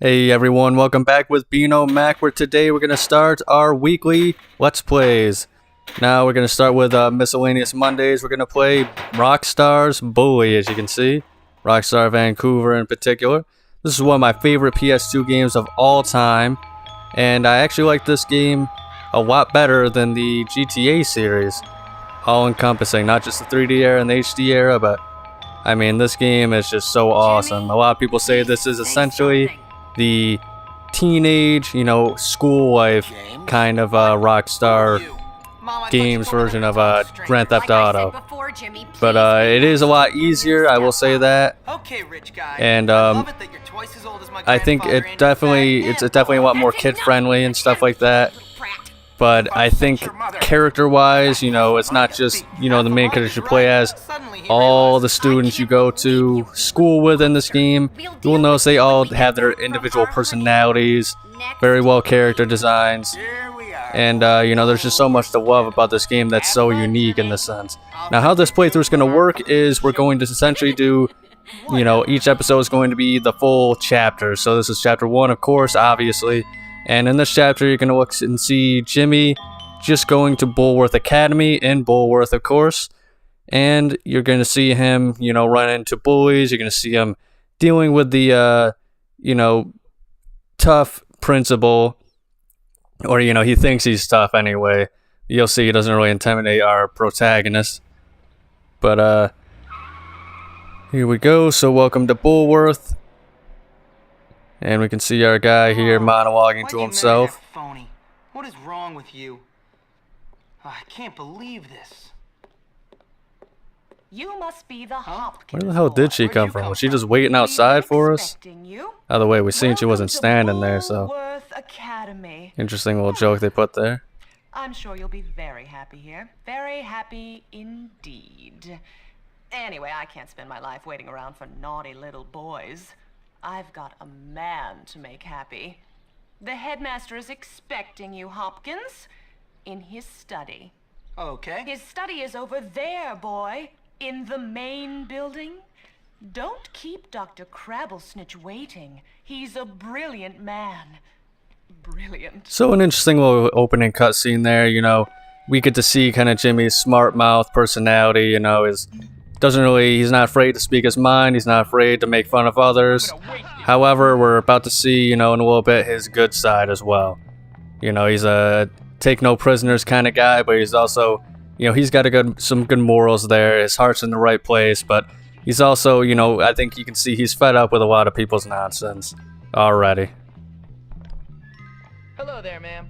Hey everyone, welcome back with Bino Mac, where today we're going to start our weekly Let's Plays. Now we're going to start with Miscellaneous Mondays. We're going to play Rockstar's Bully, as you can see. Rockstar Vancouver in particular. This is one of my favorite PS2 games of all time. And I actually like this game a lot better than the GTA series. All-encompassing, not just the 3D era and the HD era, but I mean, this game is just so awesome. A lot of people say this is essentially the teenage, school life kind of Rockstar Games version of Grand Theft Auto. But it is a lot easier, I will say that. And I think it's definitely a lot more kid-friendly and stuff like that. But I think character-wise, it's not just, the main characters you play as. All the students you go to school with in this game, you will notice they all have their individual personalities, very well character designs. And, there's just so much to love about this game that's so unique in this sense. Now, how this playthrough is going to work is we're going to essentially do, each episode is going to be the full chapter. So this is chapter 1, of course, obviously. And in this chapter, you're going to look and see Jimmy just going to Bulworth Academy in Bulworth, of course. And you're going to see him, run into bullies. You're going to see him dealing with the, tough principal. Or, he thinks he's tough anyway. You'll see he doesn't really intimidate our protagonist. But, here we go. So welcome to Bulworth. And we can see our guy here monologuing to himself. Phony? What is wrong with you? I can't believe this. You must be the Hopkins. Where the hell did she come from? Was she just waiting outside for us? By the way, we seen she wasn't standing there, so interesting little joke they put there. I'm sure you'll be very happy here. Very happy indeed. Anyway, I can't spend my life waiting around for naughty little boys. I've got a man to make happy. The headmaster is expecting you, Hopkins, in his study. Okay. His study is over there, boy, in the main building. Don't keep Dr. Crabblesnitch waiting. He's a brilliant man. Brilliant. So an interesting little opening cutscene there, we get to see kind of Jimmy's smart mouth personality, he's not afraid to speak his mind, he's not afraid to make fun of others. However, we're about to see, in a little bit, his good side as well. He's a take no prisoners kind of guy, but he's also, he's got some good morals there. His heart's in the right place, but he's also, I think you can see he's fed up with a lot of people's nonsense already. Hello there, ma'am.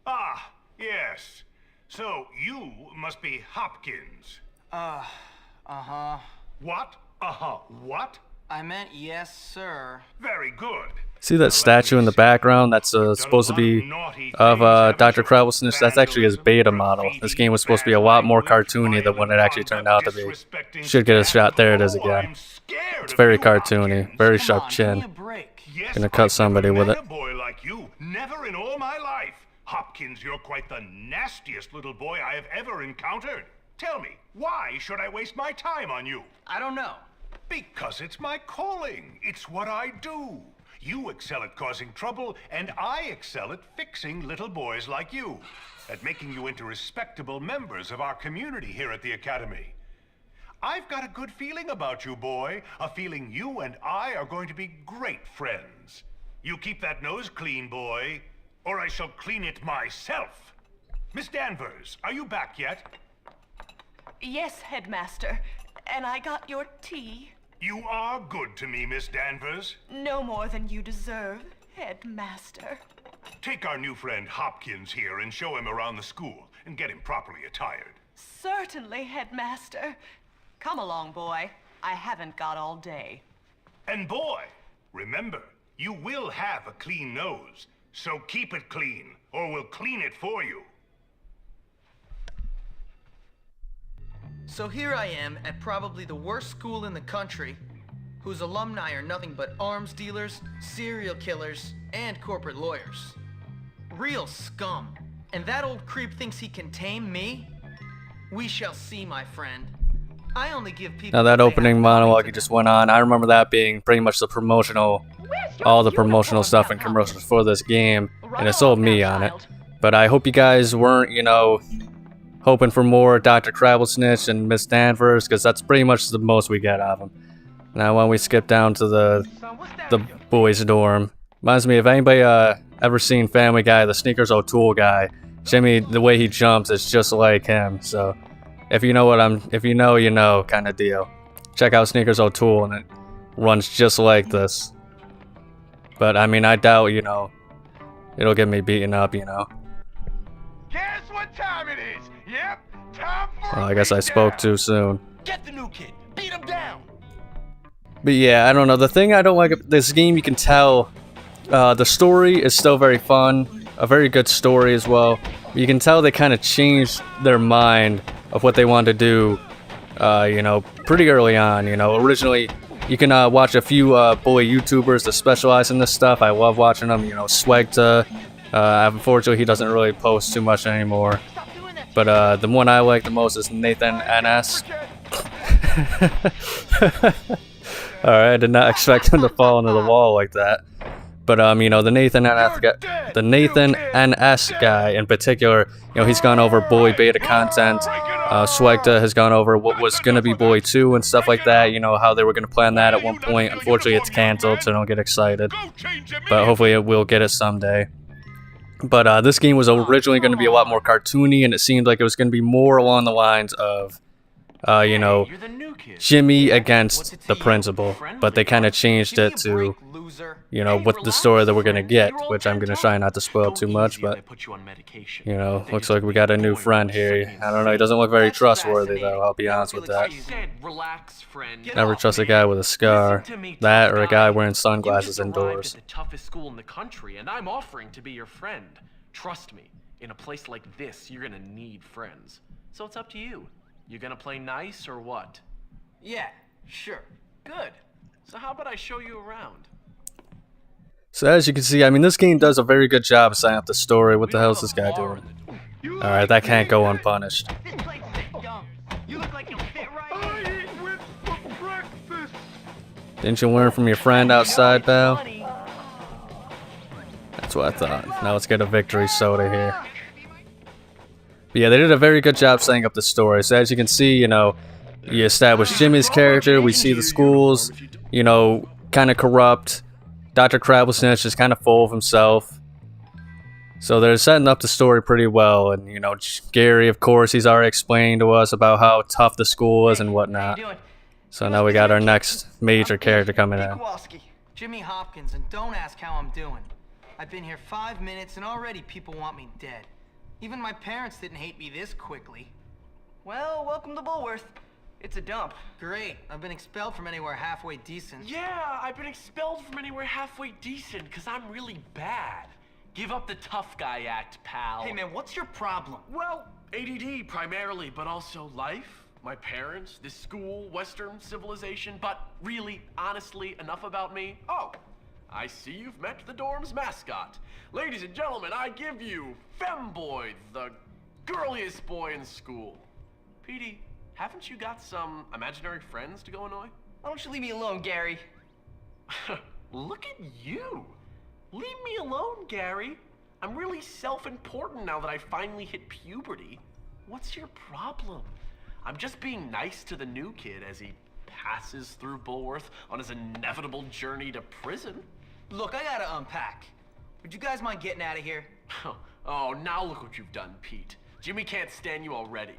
Ah, yes. So, you must be Hopkins. Uh-huh. What? Uh-huh. What? I meant yes, sir. Very good. See that statue in the background? That's supposed to be of Dr. Crabblesnitch. That's actually his beta model. This game was supposed to be a lot more cartoony than what it actually turned out to be. Should get a shot. There it is again. It's very cartoony. Very sharp chin. Gonna cut somebody with it. Never in all my life. Hopkins, you're quite the nastiest little boy I have ever encountered. Tell me, why should I waste my time on you? I don't know. Because it's my calling. It's what I do. You excel at causing trouble, and I excel at fixing little boys like you. At making you into respectable members of our community here at the Academy. I've got a good feeling about you, boy. A feeling you and I are going to be great friends. You keep that nose clean, boy, or I shall clean it myself. Miss Danvers, are you back yet? Yes, headmaster. And I got your tea. You are good to me, Miss Danvers. No more than you deserve, headmaster. Take our new friend Hopkins here and show him around the school and get him properly attired. Certainly, headmaster. Come along, boy. I haven't got all day. And boy, remember, you will have a clean nose. So keep it clean, or we'll clean it for you. So here I am at probably the worst school in the country, whose alumni are nothing but arms dealers, serial killers, and corporate lawyers. Real scum. And that old creep thinks he can tame me? We shall see, my friend. I only give people Now that what they opening have monologue coming he to just them. went on, I remember that being pretty much the promotional, all the promotional stuff and commercials for this game, and it sold me on it. But I hope you guys weren't, you know, hoping for more Dr. Crabblesnitch and Miss Danvers, because that's pretty much the most we get out of them. Now why don't we skip down to the boys' dorm. Reminds me, if anybody ever seen Family Guy, the Sneakers O'Toole guy, Jimmy, the way he jumps is just like him. So if you know you know kind of deal. Check out Sneakers O'Toole, and it runs just like this. But I mean, I doubt, you know, it'll get me beaten up, you know. Guess what time it is? Yep, time for Well, I guess I spoke too soon. Get the new kid. Beat him down. But yeah, I don't know. The thing I don't like about this game, you can tell, the story is still very fun. A very good story as well. You can tell they kind of changed their mind of what they wanted to do, you know, pretty early on. You know, originally, you can watch a few bully YouTubers that specialize in this stuff. I love watching them. You know, Swegta. Unfortunately, he doesn't really post too much anymore. But the one I like the most is Nathan NS. Alright, I did not expect him to fall into the wall like that. But you know, the Nathan NS guy in particular, you know, he's gone over Bully beta content. Swegta has gone over what was gonna be Bully 2 and stuff like that. You know, how they were gonna plan that at one point. Unfortunately, it's canceled, so don't get excited. But hopefully, we'll get it someday. But this game was originally going to be a lot more cartoony, and it seemed like it was going to be more along the lines of, you know, Jimmy against the principal. But they kind of changed it to, you know, what the story that we're going to get, which I'm going to try not to spoil too much. But, you know, looks like we got a new friend here. I don't know, he doesn't look very trustworthy, though, I'll be honest with that. Never trust a guy with a scar. That or a guy wearing sunglasses indoors. The toughest school in the country, and I'm offering to be your friend. Trust me, in a place like this, you're gonna need friends. So it's up to you. You gonna play nice or what? Yeah, sure. Good. So how about I show you around? So as you can see, I mean, this game does a very good job of setting up the story. What the hell is this guy doing? Alright, that can't go unpunished. This place is dumb. You look like you'll fit right in. I eat with for breakfast. Didn't you learn from your friend outside, pal? That's what I thought. Now let's get a victory soda here. But yeah, they did a very good job setting up the story. So as you can see, you know, you establish Jimmy's character. We see the schools, you know, kind of corrupt. Dr. Crabblesnitch is kind of full of himself. So they're setting up the story pretty well. And, you know, Gary, of course, he's already explained to us about how tough the school is and whatnot. So now we got our next major character coming in. Kowalski, Jimmy Hopkins, and don't ask how I'm doing. I've been here 5 minutes and already people want me dead. Even my parents didn't hate me this quickly. Well, welcome to Bullworth. It's a dump. Great, I've been expelled from anywhere halfway decent. Yeah, I've been expelled from anywhere halfway decent because I'm really bad. Give up the tough guy act, pal. Hey man, what's your problem? Well, ADD primarily, but also life, my parents, this school, Western civilization, but really, honestly, enough about me. Oh, I see you've met the dorm's mascot. Ladies and gentlemen, I give you Femboy, the girliest boy in school. Petey, haven't you got some imaginary friends to go annoy? Why don't you leave me alone, Gary? Look at you. Leave me alone, Gary. I'm really self-important now that I finally hit puberty. What's your problem? I'm just being nice to the new kid as he passes through Bullworth on his inevitable journey to prison. Look, I gotta unpack. Would you guys mind getting out of here? Oh, now look what you've done, Pete. Jimmy can't stand you already.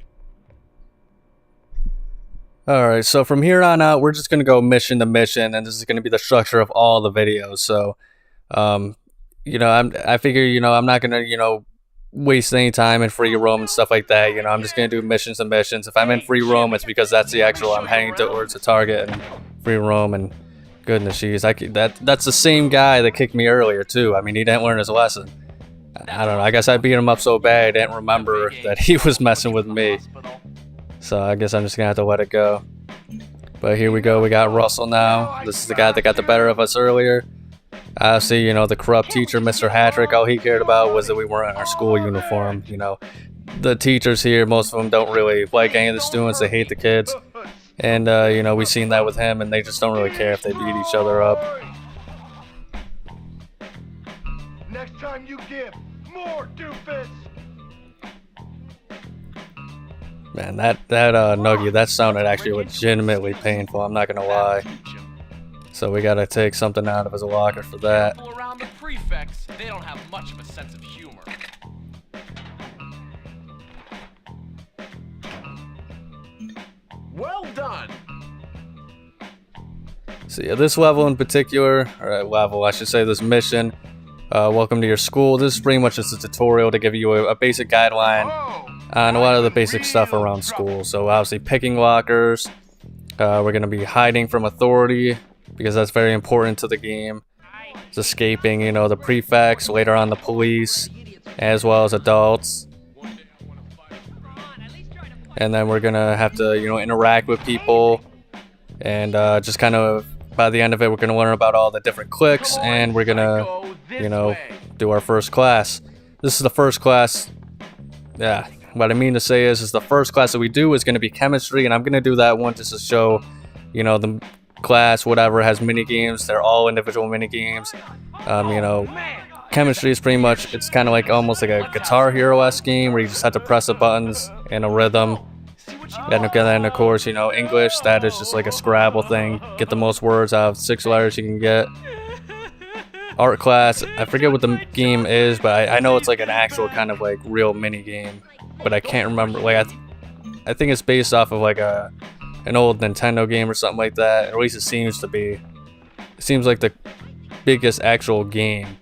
Alright, so from here on out, we're just going to go mission to mission, and this is going to be the structure of all the videos. So, you know, I figure, you know, I'm not going to, you know, waste any time in free roam and stuff like that. You know, I'm just going to do missions and missions. If I'm in free roam, it's because that's the actual, I'm heading towards a target and free roam, and goodness, geez, that's the same guy that kicked me earlier, too. I mean, he didn't learn his lesson. I don't know, I guess I beat him up so bad I didn't remember that he was messing with me. So I guess I'm just gonna have to let it go. But here we go, we got Russell now. This is the guy that got the better of us earlier. Obviously, you know, the corrupt teacher, Mr. Hattrick, all he cared about was that we weren't in our school uniform. You know, the teachers here, most of them don't really like any of the students, they hate the kids. And, you know, we've seen that with him, and they just don't really care if they beat each other up. Next time you give, more doofus! Man, that Nuggie, that sounded actually legitimately painful, I'm not gonna lie. So we gotta take something out of his locker for that. People around the prefects, they don't have much of a sense of humor. Well done! So yeah, this level in particular, or level, I should say this mission, welcome to your school. This is pretty much just a tutorial to give you a basic guideline on a lot of the basic stuff around school. So obviously picking lockers, we're going to be hiding from authority, because that's very important to the game. It's escaping, you know, the prefects, later on the police, as well as adults. And then we're going to have to, you know, interact with people, and just kind of, by the end of it, we're going to learn about all the different kliqs, and we're going to, you know, do our first class. This is the first class. Yeah, what I mean to say is the first class that we do is going to be chemistry, and I'm going to do that one just to show, you know, the class, whatever, has mini games. They're all individual mini games. You know, chemistry is pretty much, it's kind of like almost like a Guitar Hero-esque game where you just have to press the buttons in a rhythm. And then, of course, you know, English, that is just like a Scrabble thing. Get the most words out of 6 letters you can get. Art class, I forget what the game is, but I know it's like an actual kind of like real mini game. But I can't remember. Like, I think it's based off of like an old Nintendo game or something like that. At least it seems to be. It seems like the biggest actual game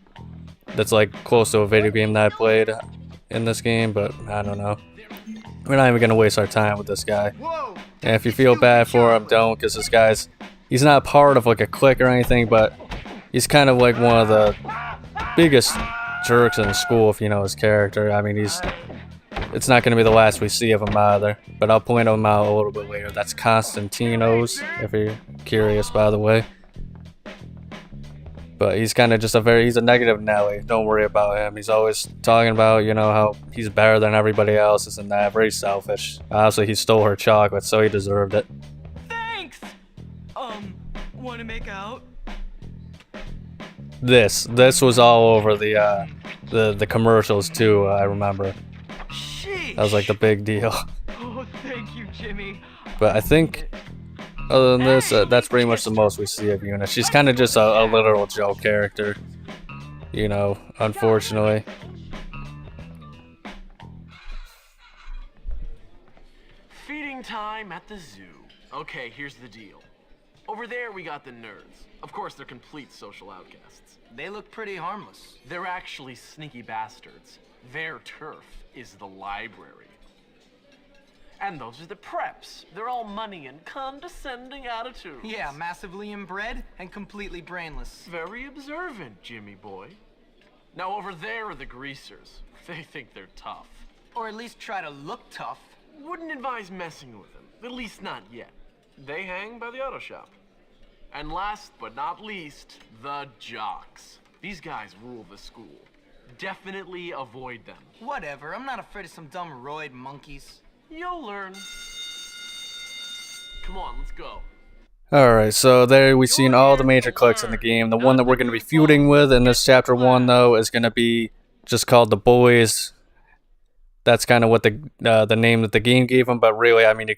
that's like close to a video game that I played in this game, but I don't know. We're not even gonna waste our time with this guy. And if you feel bad for him, don't, because this guy's, he's not part of like a clique or anything, but he's kind of like one of the biggest jerks in school, if you know his character. I mean, it's not gonna be the last we see of him either, but I'll point him out a little bit later. That's Constantino's, if you're curious, by the way. But he's kind of just he's a negative Nelly. Don't worry about him. He's always talking about, you know, how he's better than everybody else, this and that. Very selfish. Obviously, he stole her chocolate, so he deserved it. Thanks! Wanna make out? This was all over the commercials too, I remember. Sheesh. That was like the big deal. Oh, thank you, Jimmy. But I think, other than this, that's pretty much the most we see of Una. She's kind of just a literal joke character, you know, unfortunately. Feeding time at the zoo. Okay, here's the deal. Over there we got the nerds. Of course, they're complete social outcasts. They look pretty harmless. They're actually sneaky bastards. Their turf is the library. And those are the preps. They're all money and condescending attitudes. Yeah, massively inbred and completely brainless. Very observant, Jimmy boy. Now over there are the greasers. They think they're tough. Or at least try to look tough. Wouldn't advise messing with them, at least not yet. They hang by the auto shop. And last but not least, the jocks. These guys rule the school. Definitely avoid them. Whatever, I'm not afraid of some dumb roid monkeys. You'll learn. Come on, let's go. Alright, so there we've seen all the major kliqs in the game. The one that we're going to be feuding with in this chapter 1, though, is going to be just called the Bullies. That's kind of what the name that the game gave them, but really, I mean,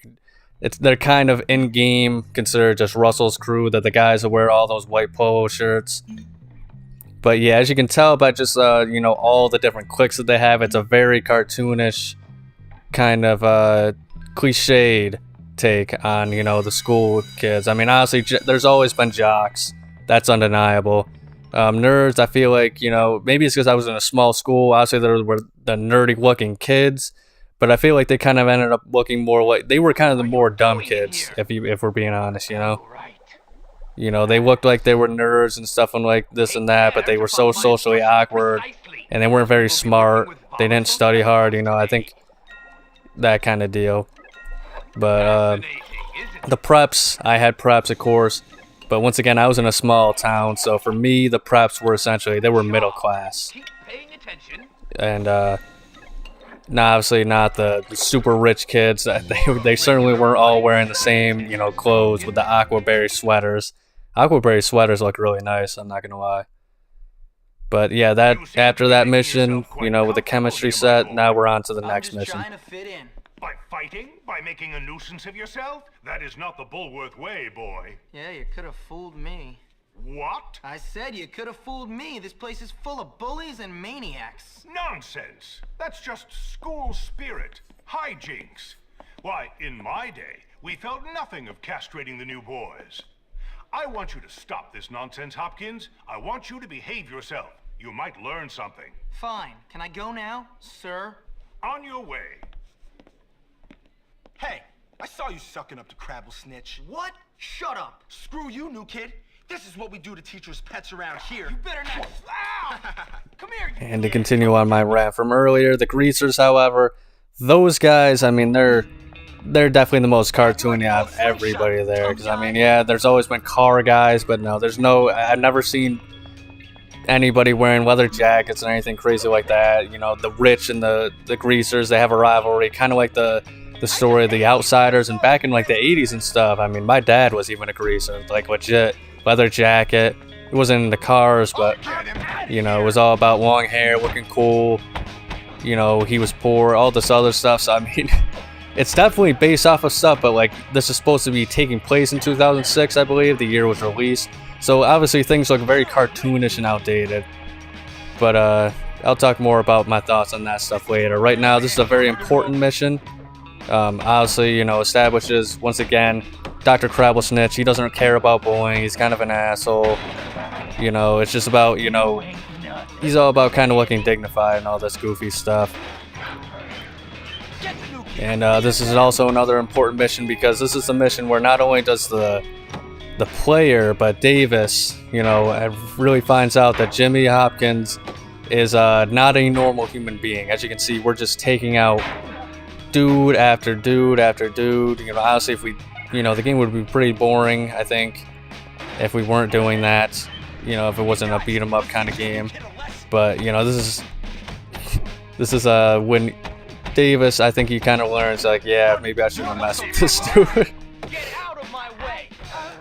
they're kind of in-game considered just Russel's crew, that the guys that wear all those white polo shirts. But yeah, as you can tell by just, you know, all the different kliqs that they have, it's a very cartoonish, kind of cliched take on, you know, the school kids. I mean, honestly, there's always been jocks. That's undeniable. Nerds, I feel like, you know, maybe it's because I was in a small school. Obviously, there were the nerdy-looking kids. But I feel like they kind of ended up looking more like, they were kind of the more dumb kids, if we're being honest, you know? You know, they looked like they were nerds and stuff and like this and that, but they were so socially awkward, and they weren't very smart. They didn't study hard, you know, I think that kind of deal. But the preps, I had preps, of course, but once again, I was in a small town, so for me, the preps were essentially, they were middle class. And, obviously not the super rich kids. They certainly weren't all wearing the same, you know, clothes with the aquaberry sweaters. Aquaberry sweaters look really nice, I'm not gonna lie. But yeah, that after that mission, you know, with the chemistry set, now we're on to the next mission. I'm just trying to fit in. By fighting? By making a nuisance of yourself? That is not the Bulworth way, boy. Yeah, you could have fooled me. What? I said you could have fooled me. This place is full of bullies and maniacs. Nonsense. That's just school spirit. Hijinks. Why, in my day, we felt nothing of castrating the new boys. I want you to stop this nonsense, Hopkins. I want you to behave yourself. You might learn something. Fine. Can I go now, sir? On your way. Hey, I saw you sucking up to Crabble Snitch. What? Shut up. Screw you, new kid. This is what we do to teachers' pets around here. You better not. Ow! Come here. And to continue on my rant from earlier, the greasers, however, those guys, I mean, they're definitely the most cartoony out of everybody there. Because, I mean, yeah, there's always been car guys, but no, I've never seen anybody wearing leather jackets or anything crazy like that. You know, the rich and the greasers, they have a rivalry, kind of like the story of the Outsiders. And back in like the 80s and stuff, I mean, my dad was even a greaser, like legit leather jacket. He wasn't into cars, but you know, it was all about long hair, looking cool. You know, he was poor, all this other stuff. So I mean, it's definitely based off of stuff, but like this is supposed to be taking place in 2006, I believe, the year it was released. So obviously things look very cartoonish and outdated. But I'll talk more about my thoughts on that stuff later. Right now, this is a very important mission. Obviously, you know, establishes once again Dr. Crabble Snitch. He doesn't care about bullying. He's kind of an asshole. You know, it's just about, you know, he's all about kind of looking dignified and all this goofy stuff. And this is also another important mission because this is a mission where not only does the player, but Davis, you know, really finds out that Jimmy Hopkins is not a normal human being. As you can see, we're just taking out dude after dude after dude. You know, honestly, if we, you know, the game would be pretty boring, I think, if we weren't doing that. You know, if it wasn't a beat 'em up kind of game. But you know, this is when Davis, I think he kind of learns like, yeah, maybe I shouldn't mess with this dude. Get out of my way!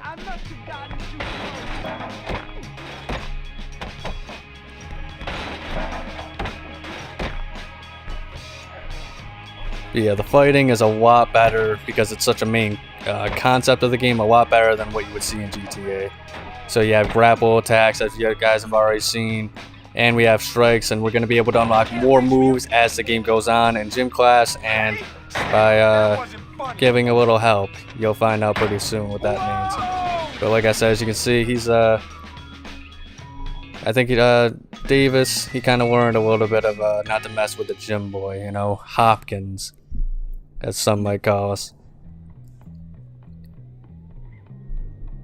I'm not too goddamn Yeah, the fighting is a lot better because it's such a main concept of the game, a lot better than what you would see in GTA. So you have grapple attacks, as you guys have already seen, and we have strikes, and we're going to be able to unlock more moves as the game goes on in gym class, and by giving a little help. You'll find out pretty soon what that means. But like I said, as you can see, he's I think Davis, he kind of learned a little bit of not to mess with the gym boy, you know, Hopkins, as some might call us.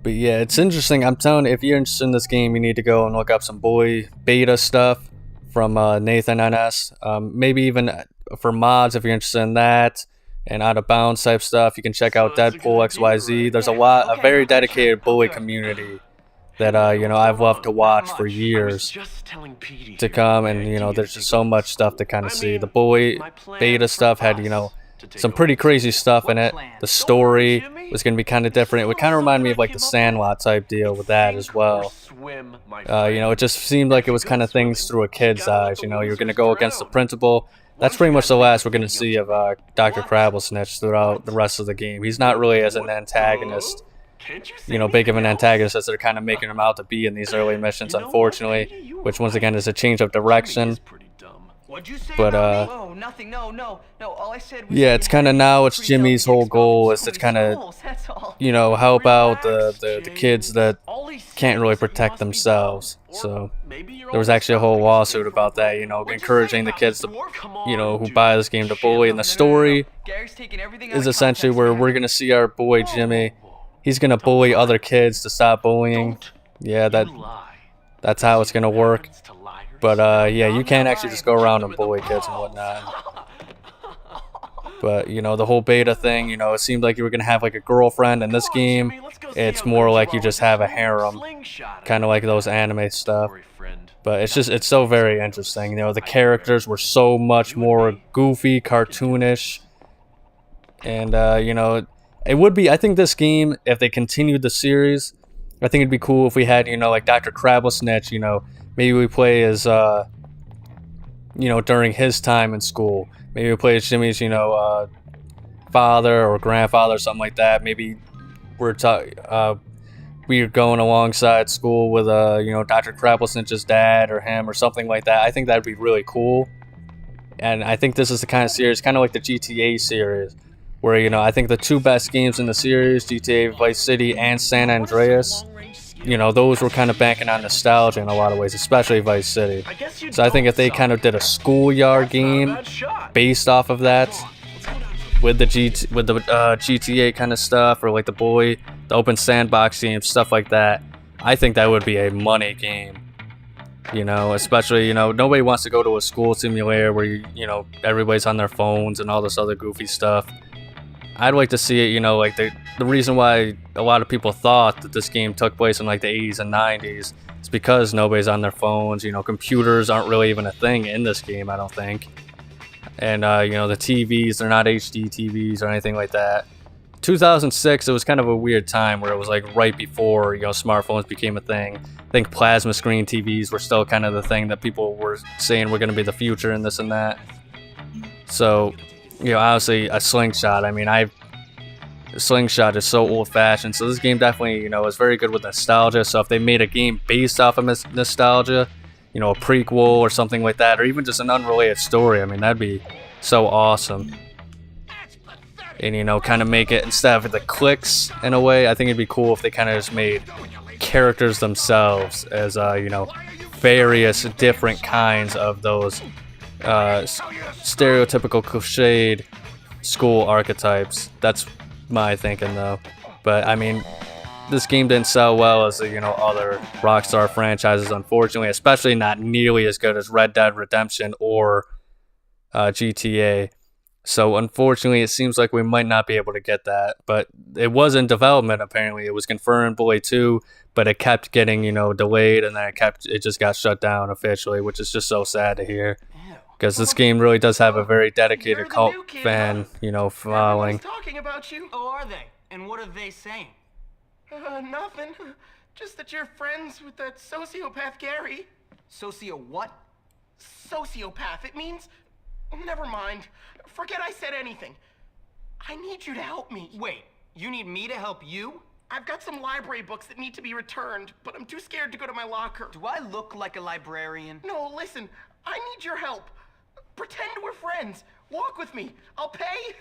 But yeah, it's interesting. I'm telling you, if you're interested in this game, you need to go and look up some Bully beta stuff from Nathan NS. Maybe even for mods, if you're interested in that, and out of bounds type stuff, you can check out Deadpool XYZ. There's a very dedicated Bully community that you know, I've loved to watch for years to come, and you know, there's just so much stuff to kind of see. The Bully beta stuff had, you know, some pretty crazy stuff in it. The story was going to be kind of different. It would kind of remind me of like the Sandlot type deal with that as well. You know, it just seemed like it was kind of things through a kid's eyes. You know, you're going to go against the principal. That's pretty much the last we're going to see of Dr. Crabble Snitch throughout the rest of the game. He's not really as an antagonist, you know, big of an antagonist as they're kind of making him out to be in these early missions, unfortunately, which once again is a change of direction. But Oh, nothing. No. All I said was yeah, it's kind of now it's Jimmy's whole goal is to kind of, you know, help out the kids that can't really protect themselves. So there was actually a whole lawsuit about that, you know, encouraging the kids to, you know, who buy this game to bully. And the story is essentially where we're gonna see our boy Jimmy. He's gonna bully other kids to stop bullying. Yeah, that's how it's gonna work. But yeah, you can't actually just go around and bully kids and whatnot. But you know, the whole beta thing, you know, it seemed like you were gonna have like a girlfriend in this game. It's more like you just have a harem, kind of like those anime stuff. But it's so very interesting. You know, the characters were so much more goofy, cartoonish, and you know, it would be. I think this game, if they continued the series, I think it'd be cool if we had, you know, like Dr. Crabblesnitch. You know, maybe we play as you know, during his time in school. Maybe we play as Jimmy's, you know, father or grandfather or something like that. Maybe we're going alongside school with you know, Dr. Crabblesnitch's dad or him or something like that. I think that'd be really cool. And I think this is the kind of series, kind of like the GTA series, where, you know, I think the two best games in the series, GTA Vice City and San Andreas, you know, those were kind of banking on nostalgia in a lot of ways, especially Vice City. So I think if they kind of did a schoolyard game based off of that, with the GTA kind of stuff, or like the open sandbox games, stuff like that, I think that would be a money game. You know, especially, you know, nobody wants to go to a school simulator where you know, everybody's on their phones and all this other goofy stuff. I'd like to see it, you know, like the reason why a lot of people thought that this game took place in like the 80s and 90s is because nobody's on their phones. You know, computers aren't really even a thing in this game, I don't think. And, you know, the TVs, they're not HD TVs or anything like that. 2006, it was kind of a weird time where it was like right before, you know, smartphones became a thing. I think plasma screen TVs were still kind of the thing that people were saying were going to be the future and this and that. So, you know, obviously a slingshot. I mean, slingshot is so old-fashioned. So this game definitely, you know, is very good with nostalgia. So if they made a game based off of nostalgia, you know, a prequel or something like that, or even just an unrelated story, I mean, that'd be so awesome. And, you know, kind of make it, instead of the kliqs in a way, I think it'd be cool if they kind of just made characters themselves as, you know, various different kinds of those stereotypical cliched school archetypes. That's my thinking, though. But I mean, this game didn't sell well as, you know, other Rockstar franchises, unfortunately, especially not nearly as good as Red Dead Redemption or GTA. So unfortunately, it seems like we might not be able to get that. But it was in development, apparently. It was confirmed Bully 2, but it kept getting, you know, delayed, and then it just got shut down officially, which is just so sad to hear. Because this game really does have a very dedicated cult fan, you know, following. Everyone's talking about you. Oh, are they? And what are they saying? Nothing. Just that you're friends with that sociopath Gary. Socio what? Sociopath. It means... Never mind. Forget I said anything. I need you to help me. Wait, you need me to help you? I've got some library books that need to be returned, but I'm too scared to go to my locker. Do I look like a librarian? No, listen. I need your help. Pretend we're friends. Walk with me. I'll pay.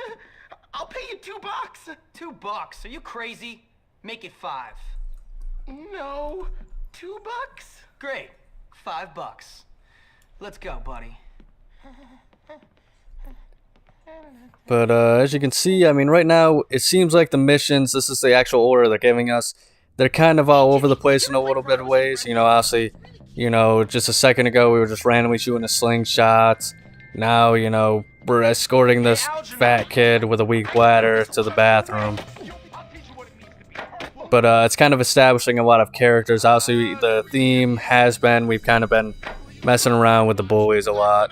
I'll pay you $2. $2? Are you crazy? Make it 5. No. $2? Great. $5. Let's go, buddy. But as you can see, I mean, right now, it seems like the missions, this is the actual order they're giving us, they're kind of all over the place in a little bit of ways. You know, obviously, you know, just a second ago, we were just randomly shooting a slingshot. Now, you know, we're escorting this fat kid with a weak bladder to the bathroom. But it's kind of establishing a lot of characters. Obviously, the theme has been, we've kind of been messing around with the bullies a lot.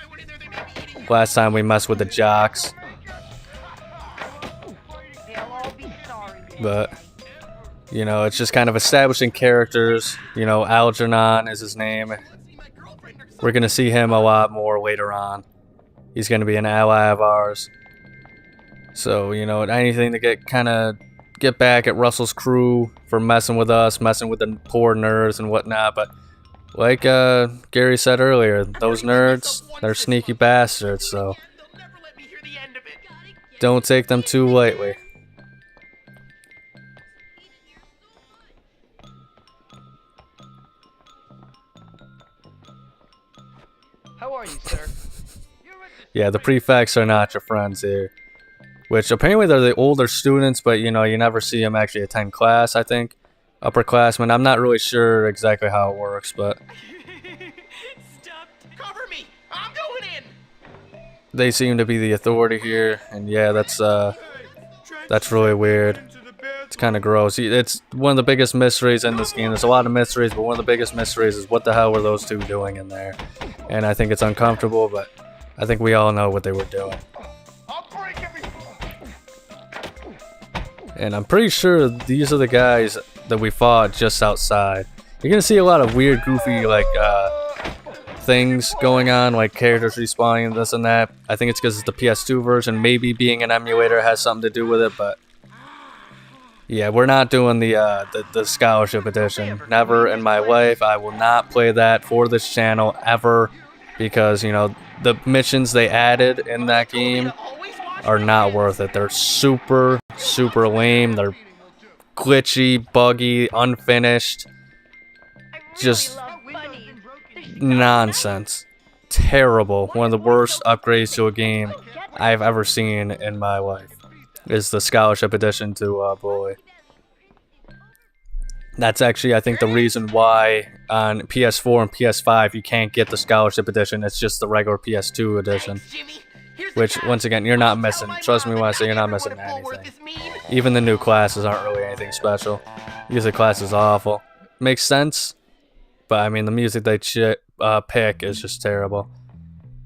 Last time we messed with the jocks. But, you know, it's just kind of establishing characters. You know, Algernon is his name. We're going to see him a lot more later on. He's going to be an ally of ours. So, you know, anything to get back at Russel's crew for messing with us, messing with the poor nerds and whatnot. But like Gary said earlier, those nerds, they're sneaky bastards, so don't take them too lightly. How are you, sir? Yeah, the prefects are not your friends here. Which apparently they're the older students, but you know, you never see them actually attend class, I think. Upperclassmen, I'm not really sure exactly how it works, but Stop. Cover me. I'm going in. they seem to be the authority here, and yeah, that's really weird. It's kind of gross. It's one of the biggest mysteries in this game. There's a lot of mysteries, but one of the biggest mysteries is what the hell were those two doing in there? And I think it's uncomfortable, but I think we all know what they were doing. And I'm pretty sure these are the guys that we fought just outside. You're gonna see a lot of weird, goofy, like, things going on, like characters respawning, this and that. I think it's because it's the PS2 version. Maybe being an emulator has something to do with it, but yeah, we're not doing the scholarship edition. Never in my life. I will not play that for this channel ever, because you know the missions they added in that game are not worth it. They're super lame. They're glitchy, buggy, unfinished. Just nonsense. Terrible. One of the worst upgrades to a game I've ever seen in my life is the scholarship edition to Bully. That's actually, I think, the reason why on PS4 and PS5 you can't get the scholarship edition. It's just the regular PS2 edition. Which, once again, you're not missing. Trust me when I say you're not missing anything. Even the new classes aren't really anything special. Music class is awful. Makes sense, but I mean, the music they pick is just terrible.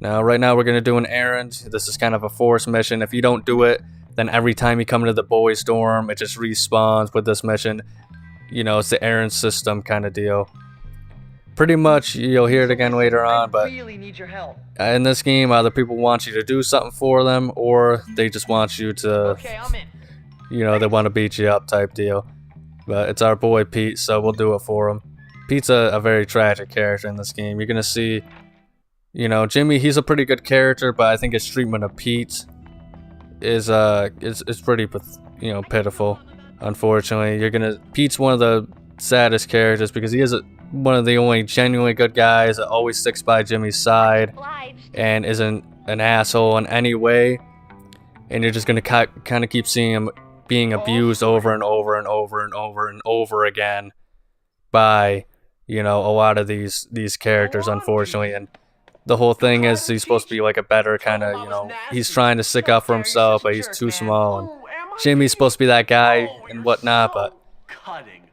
Now, right now, we're going to do an errand. This is kind of a forced mission. If you don't do it, then every time you come into the boys' dorm, it just respawns with this mission. You know, it's the errand system kind of deal. Pretty much, you'll hear it again later on, but in this game, either people want you to do something for them, or they just want you to, you know, they want to beat you up type deal. But it's our boy Pete, so we'll do it for him. Pete's a very tragic character in this game. You're going to see, you know, Jimmy, he's a pretty good character, but I think his treatment of Pete is pretty, you know, pitiful, unfortunately. Pete's one of the saddest characters because he is one of the only genuinely good guys that always sticks by Jimmy's side and isn't an asshole in any way. And you're just going to kind of keep seeing him being abused over and over and over and over and over again by, you know, a lot of these characters, unfortunately. And the whole thing is he's supposed to be like a better kind of, you know, he's trying to stick up for himself, but he's too small. And Jimmy's supposed to be that guy and whatnot, but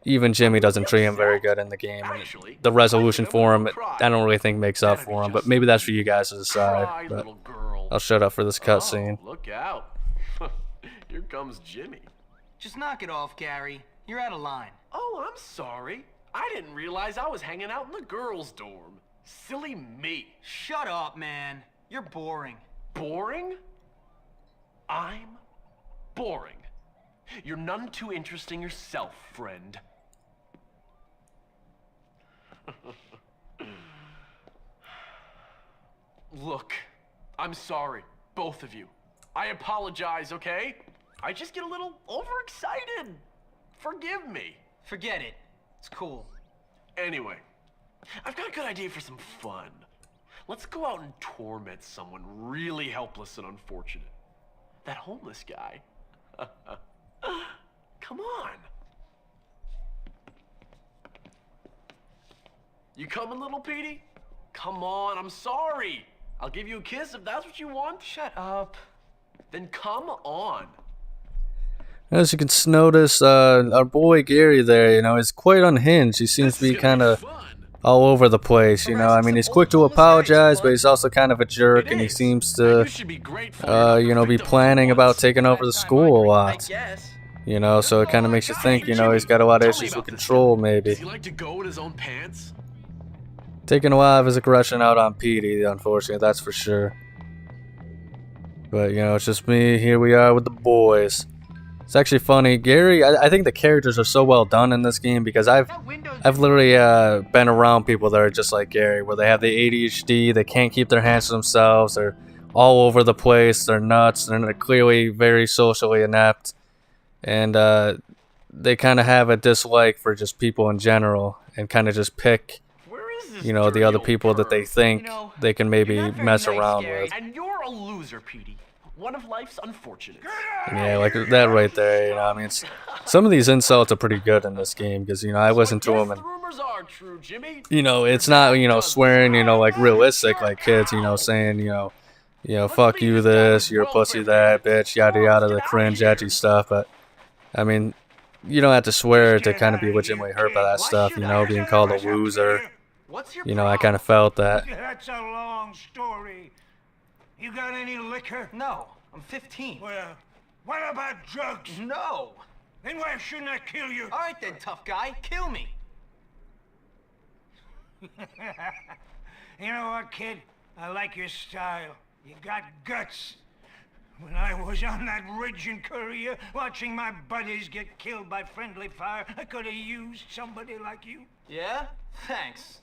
even Jimmy doesn't treat him very good in the game. And the resolution for him, I don't really think makes up for him, but maybe that's for you guys to decide. But I'll shut up for this cutscene. Look out. Here comes Jimmy. Just knock it off, Gary. You're out of line. Oh, I'm sorry. I didn't realize I was hanging out in the girls' dorm. Silly me. Shut up, man. You're boring. Boring? I'm boring. You're none too interesting yourself, friend. Look, I'm sorry, both of you. I apologize, okay? I just get a little overexcited. Forgive me. Forget it. It's cool. Anyway, I've got a good idea for some fun. Let's go out and torment someone really helpless and unfortunate. That homeless guy. Come on. You coming, little Petey? Come on, I'm sorry. I'll give you a kiss if that's what you want. Shut up. Then come on. As you can notice, our boy Gary there, you know, is quite unhinged. He seems to be kind of all over the place, you know. I mean, he's quick to apologize, but he's also kind of a jerk, and he seems to, you know, be planning about taking over the school a lot. You know, so it kind of makes you think, you know, he's got a lot of issues with control, maybe. Does he like to go in his own pants? Taking a lot of his aggression out on Petey, unfortunately, that's for sure. But, you know, it's just me. Here we are with the boys. It's actually funny. Gary, I think the characters are so well done in this game because I've literally been around people that are just like Gary, where they have the ADHD, they can't keep their hands to themselves, they're all over the place, they're nuts, they're clearly very socially inept, and they kind of have a dislike for just people in general and kind of just pick, you know, the other people that they think they can maybe mess around with. And you're a loser, Petey. One of life's unfortunates. Yeah, like that right there, you know, I mean, some of these insults are pretty good in this game, because, you know, I listen to them, and, you know, it's not, you know, swearing, you know, like realistic, like kids, you know, saying, you know, fuck you this, you're a pussy that, bitch, yada yada, the cringe, edgy stuff, but, I mean, you don't have to swear to kind of be legitimately hurt by that stuff, you know, being called a loser. What's your You know, I kind of felt that. That's a long story. You got any liquor? No, I'm 15. Well, what about drugs? No. Then why shouldn't I kill you? All right then, tough guy, kill me. You know what, kid? I like your style. You got guts. When I was on that ridge in Korea, watching my buddies get killed by friendly fire, I could have used somebody like you. Yeah? Thanks.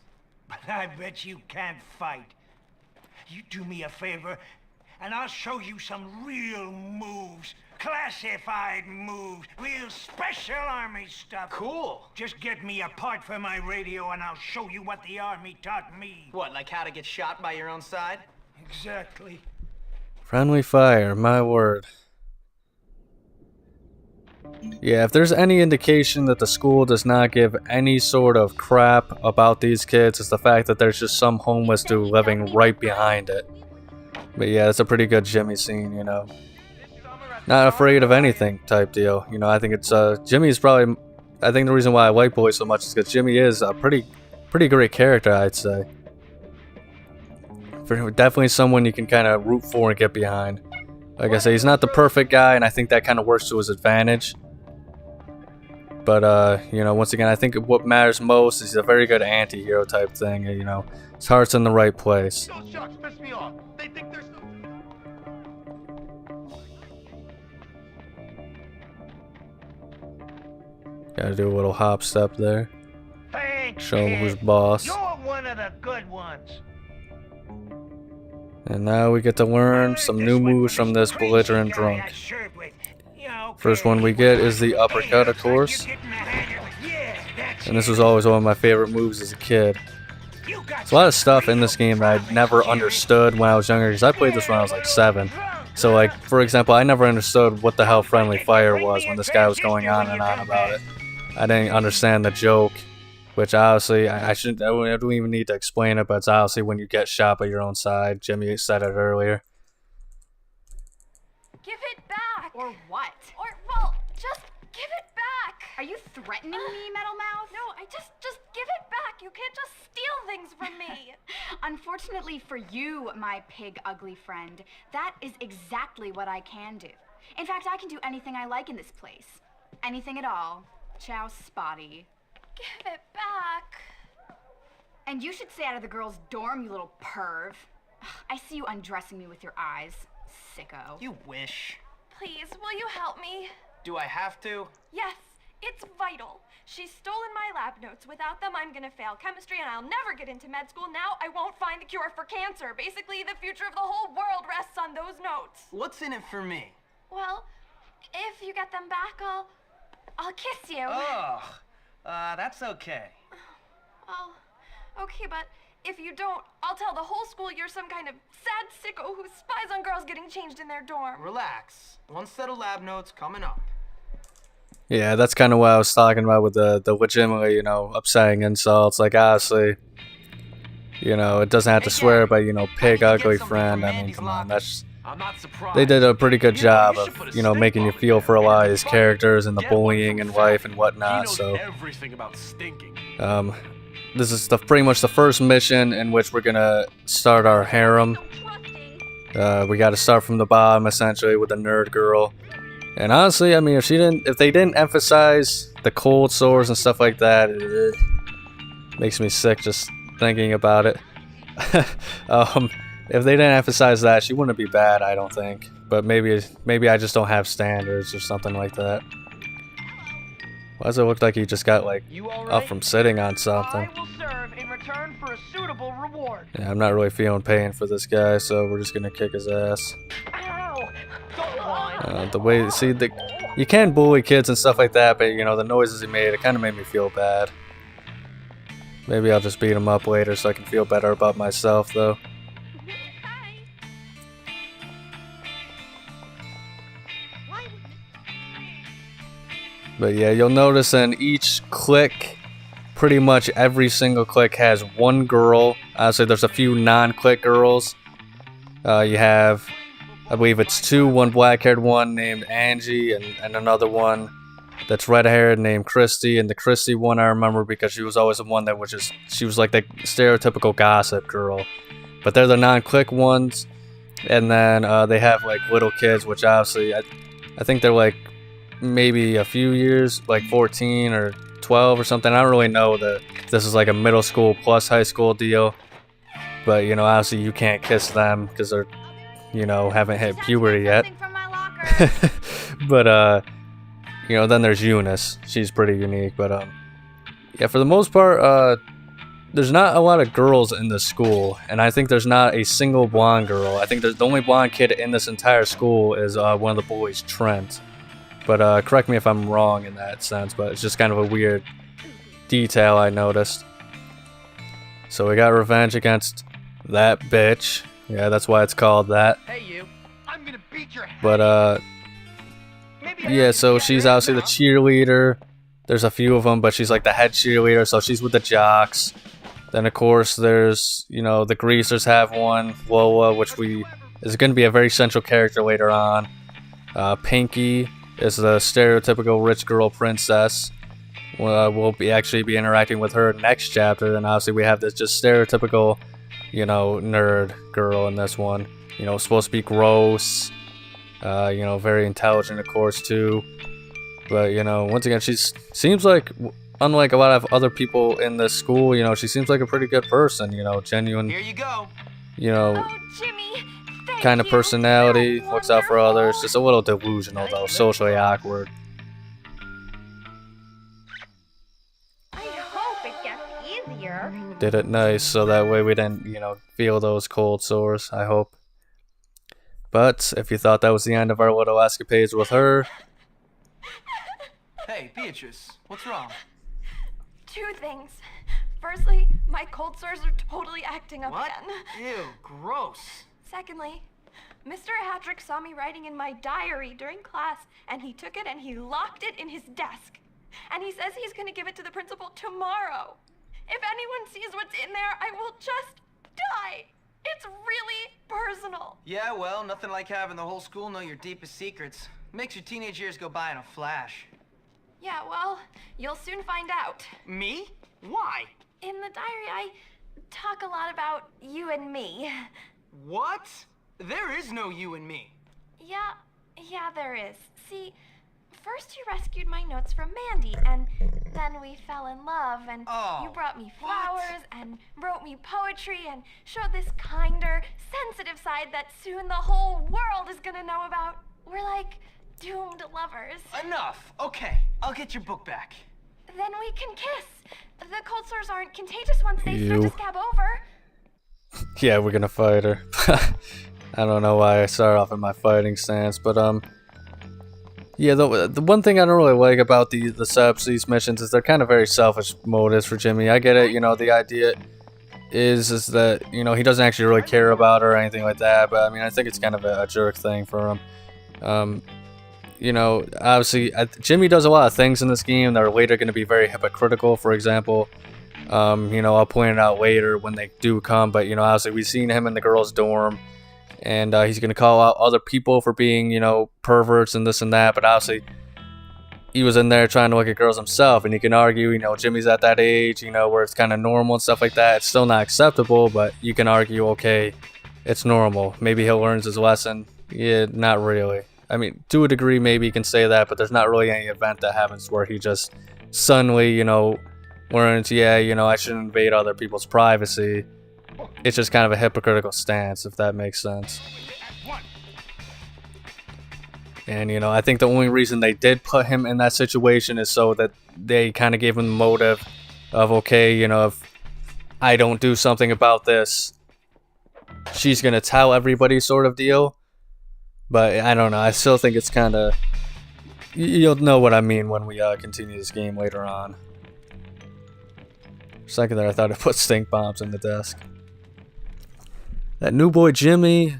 But I bet you can't fight. You do me a favor, and I'll show you some real moves. Classified moves. Real special army stuff. Cool. Just get me a part for my radio, and I'll show you what the army taught me. What, like how to get shot by your own side? Exactly. Friendly fire, my word. Yeah, if there's any indication that the school does not give any sort of crap about these kids, it's the fact that there's just some homeless dude living right behind it. But yeah, it's a pretty good Jimmy scene, you know. Not afraid of anything type deal. You know, I think it's, Jimmy's probably, I think the reason why I like Bully so much is because Jimmy is a pretty great character, I'd say. Definitely someone you can kind of root for and get behind. Like I say, he's not the perfect guy, and I think that kind of works to his advantage. But, you know, once again, I think what matters most is he's a very good anti-hero type thing, you know. His heart's in the right place. Those sharks piss me off. They think they're so... Gotta do a little hop step there. Thanks, Show him kid. who's boss. You're one of the good ones. And now we get to learn some new moves from this belligerent drunk. First one we get is the uppercut, of course. And this was always one of my favorite moves as a kid. There's a lot of stuff in this game that I never understood when I was younger, because I played this when I was like 7. So like, for example, I never understood what the hell friendly fire was when this guy was going on and on about it. I didn't understand the joke, which obviously I don't even need to explain it, but it's obviously when you get shot by your own side. Jimmy said it earlier. Give it back! Or what? Or, well, just give it back! Are you threatening me, Metal Mouth? No, just give it back! You can't just steal things from me! Unfortunately for you, my pig ugly friend, that is exactly what I can do. In fact, I can do anything I like in this place. Anything at all. Ciao, Spotty. Give it back. And you should stay out of the girls' dorm, you little perv. I see you undressing me with your eyes, sicko. You wish. Please, will you help me? Do I have to? Yes, it's vital. She's stolen my lab notes. Without them, I'm gonna fail chemistry and I'll never get into med school. Now I won't find the cure for cancer. Basically, the future of the whole world rests on those notes. What's in it for me? Well, if you get them back, I'll kiss you. Ugh. That's okay. Oh, okay, but if you don't, I'll tell the whole school you're some kind of sad sicko who spies on girls getting changed in their dorm. Relax. One set of lab notes coming up. Yeah, that's kind of what I was talking about with the legitimately, you know, upsetting insults. Like, honestly, you know, it doesn't have to swear, but, you know, pig ugly friend. I mean, come on, that's... I'm not surprised. They did a pretty good job of, you know, making you feel for a lot of these characters and the bullying in life and whatnot. So, everything about stinking. this is pretty much the first mission in which we're gonna start our harem. We got to start from the bottom essentially with the nerd girl. And honestly, I mean, if they didn't emphasize the cold sores and stuff like that, it makes me sick just thinking about it. If they didn't emphasize that, she wouldn't be bad, I don't think. But maybe I just don't have standards or something like that. Why does it look like he just got, like, up from sitting on something? I will serve in return for a suitable reward. Yeah, I'm not really feeling pain for this guy, so we're just gonna kick his ass. Ow! Go on. The way, see, you can bully kids and stuff like that, but, you know, the noises he made, it kind of made me feel bad. Maybe I'll just beat him up later so I can feel better about myself, though. But yeah, you'll notice in each clique, pretty much every single clique has one girl. Obviously, there's a few non-clique girls. You have, I believe it's 2, one black-haired one named Angie, and another one that's red-haired named Christy, and the Christy one I remember because she was always the one that was just, she was like the stereotypical gossip girl. But they're the non-kliq ones, and then they have like little kids, which obviously I think they're like maybe a few years, like 14 or 12 or something. I don't really know that this is like a middle school plus high school deal, but you know, obviously you can't kiss them because they're, you know, haven't hit puberty yet. But you know, then there's Eunice. She's pretty unique, but yeah, for the most part, there's not a lot of girls in this school, and I think there's not a single blonde girl. I think there's the only blonde kid in this entire school is one of the bullies, Trent. But correct me if I'm wrong in that sense, but it's just kind of a weird detail I noticed. So we got revenge against that bitch. Yeah, that's why it's called that. Hey, you. I'm gonna beat your head. But yeah, so she's obviously the cheerleader. There's a few of them, but she's like the head cheerleader, so she's with the jocks. Then of course there's, you know, the greasers have one, Lola, which is going to be a very central character later on. Pinky is the stereotypical rich girl princess. We'll actually be interacting with her next chapter, and obviously we have this just stereotypical, you know, nerd girl in this one. You know, supposed to be gross. You know, very intelligent, of course, too. But, you know, once again, she seems like, unlike a lot of other people in this school, you know, she seems like a pretty good person, you know, genuine. Here you go. You know, Oh, Jimmy, thank kind of you. personality, You're looks out for wonderful. others. Just a little delusional, though, socially awkward. I hope it gets easier. Did it nice, so that way we didn't, you know, feel those cold sores, I hope. But if you thought that was the end of our little escapades with her, Hey, Beatrice, what's wrong? Two things. Firstly, my cold sores are totally acting up What? again. Ew, gross. Secondly, Mr. Hattrick saw me writing in my diary during class, and he took it and he locked it in his desk. And he says he's gonna give it to the principal tomorrow. If anyone sees what's in there, I will just die. It's really personal. Yeah, well, nothing like having the whole school know your deepest secrets. Makes your teenage years go by in a flash. Yeah, well, you'll soon find out. Me? Why? In the diary, I talk a lot about you and me. What? There is no you and me. Yeah, there is. See, first you rescued my notes from Mandy, and then we fell in love, and Oh, you brought me what? flowers, and wrote me poetry, and showed this kinder, sensitive side that soon the whole world is gonna know about. We're like doomed lovers. Enough. Okay, I'll get your book back. Then we can kiss. The cold sores aren't contagious once they start to Ew. scab over. yeah, we're gonna fight her. I don't know why I started off in my fighting stance, but yeah, the one thing I don't really like about the subs, these missions, is they're kind of very selfish motives for Jimmy. I get it, you know, the idea is that, you know, he doesn't actually really care about her or anything like that, but I mean, I think it's kind of a jerk thing for him. You know, obviously, Jimmy does a lot of things in this game that are later going to be very hypocritical. For example, you know, I'll point it out later when they do come, but, you know, obviously we've seen him in the girls' dorm, and he's going to call out other people for being, you know, perverts and this and that, but obviously he was in there trying to look at girls himself, and you can argue, you know, Jimmy's at that age, you know, where it's kind of normal and stuff like that. It's still not acceptable, but you can argue, okay, it's normal. Maybe he'll learn his lesson. Yeah, not really. I mean, to a degree, maybe you can say that, but there's not really any event that happens where he just suddenly, you know, learns, yeah, you know, I shouldn't invade other people's privacy. It's just kind of a hypocritical stance, if that makes sense. And, you know, I think the only reason they did put him in that situation is so that they kind of gave him the motive of, okay, you know, if I don't do something about this, she's going to tell everybody sort of deal. But I don't know. I still think it's kind of... You'll know what I mean when we continue this game later on. For a second there, I thought I put stink bombs in the desk. That new boy Jimmy...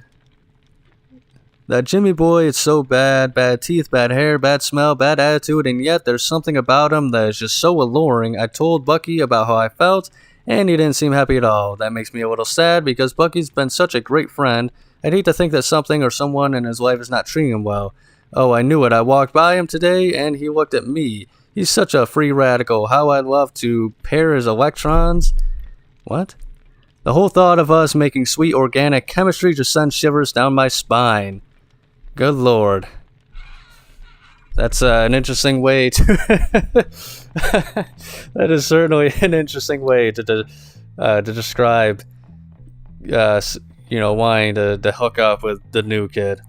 That Jimmy boy is so bad. Bad teeth, bad hair, bad smell, bad attitude, and yet there's something about him that is just so alluring. I told Bucky about how I felt, and he didn't seem happy at all. That makes me a little sad because Bucky's been such a great friend. I'd hate to think that something or someone in his life is not treating him well. Oh, I knew it. I walked by him today, and he looked at me. He's such a free radical. How I'd love to pair his electrons. What? The whole thought of us making sweet organic chemistry just sends shivers down my spine. Good lord. That's an interesting way to... That is certainly an interesting way to describe, you know, wanting to hook up with the new kid.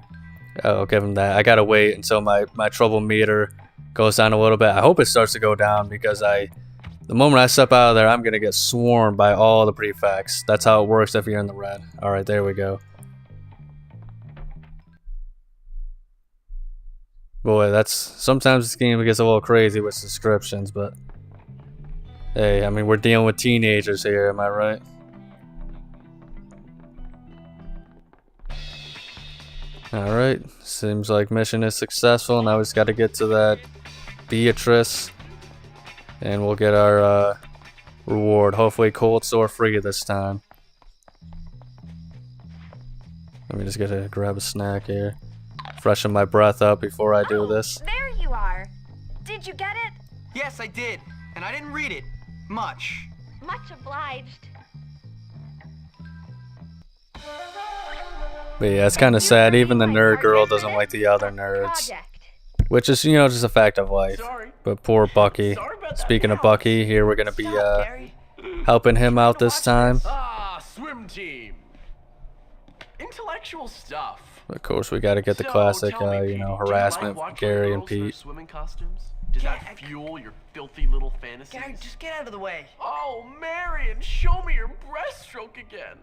I'll give him that. I gotta wait until my trouble meter goes down a little bit. I hope it starts to go down because the moment I step out of there, I'm gonna get swarmed by all the prefects. That's how it works if you're in the red. Alright, there we go. Boy, that's... Sometimes this game gets a little crazy with descriptions, but... Hey, I mean, we're dealing with teenagers here, am I right? Alright, seems like mission is successful. Now we just gotta get to that Beatrice. And we'll get our reward. Hopefully cold sore free this time. Let me just grab a snack here. Freshen my breath up before I do this. There you are. Did you get it? Yes, I did. And I didn't read it. Much. Much obliged. But yeah, it's kind of sad. Even the nerd girl doesn't like the other nerds. Which is, you know, just a fact of life. But poor Bucky. Speaking of Bucky, here we're going to be helping him out this time. Ah, swim team. Intellectual stuff. Of course, we got to get the classic, you know, harassment with Gary and Pete. Swimming costumes? Does that fuel your filthy little fantasies? Gary, just get out of the way. Oh, Marion, show me your breaststroke again.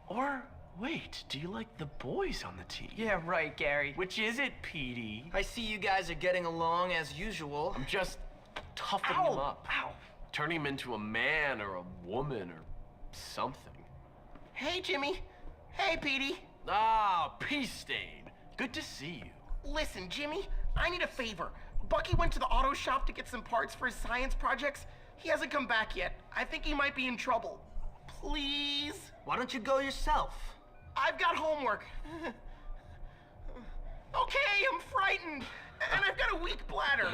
Or, wait, do you like the boys on the team? Yeah, right, Gary. Which is it, Petey? I see you guys are getting along as usual. I'm just toughening him up. Ow. Turning him into a man or a woman or something. Hey, Jimmy. Hey, Petey. Ah, Peace Stain. Good to see you. Listen, Jimmy, I need a favor. Bucky went to the auto shop to get some parts for his science projects. He hasn't come back yet. I think he might be in trouble. Please? Why don't you go yourself? I've got homework. Okay, I'm frightened. And I've got a weak bladder.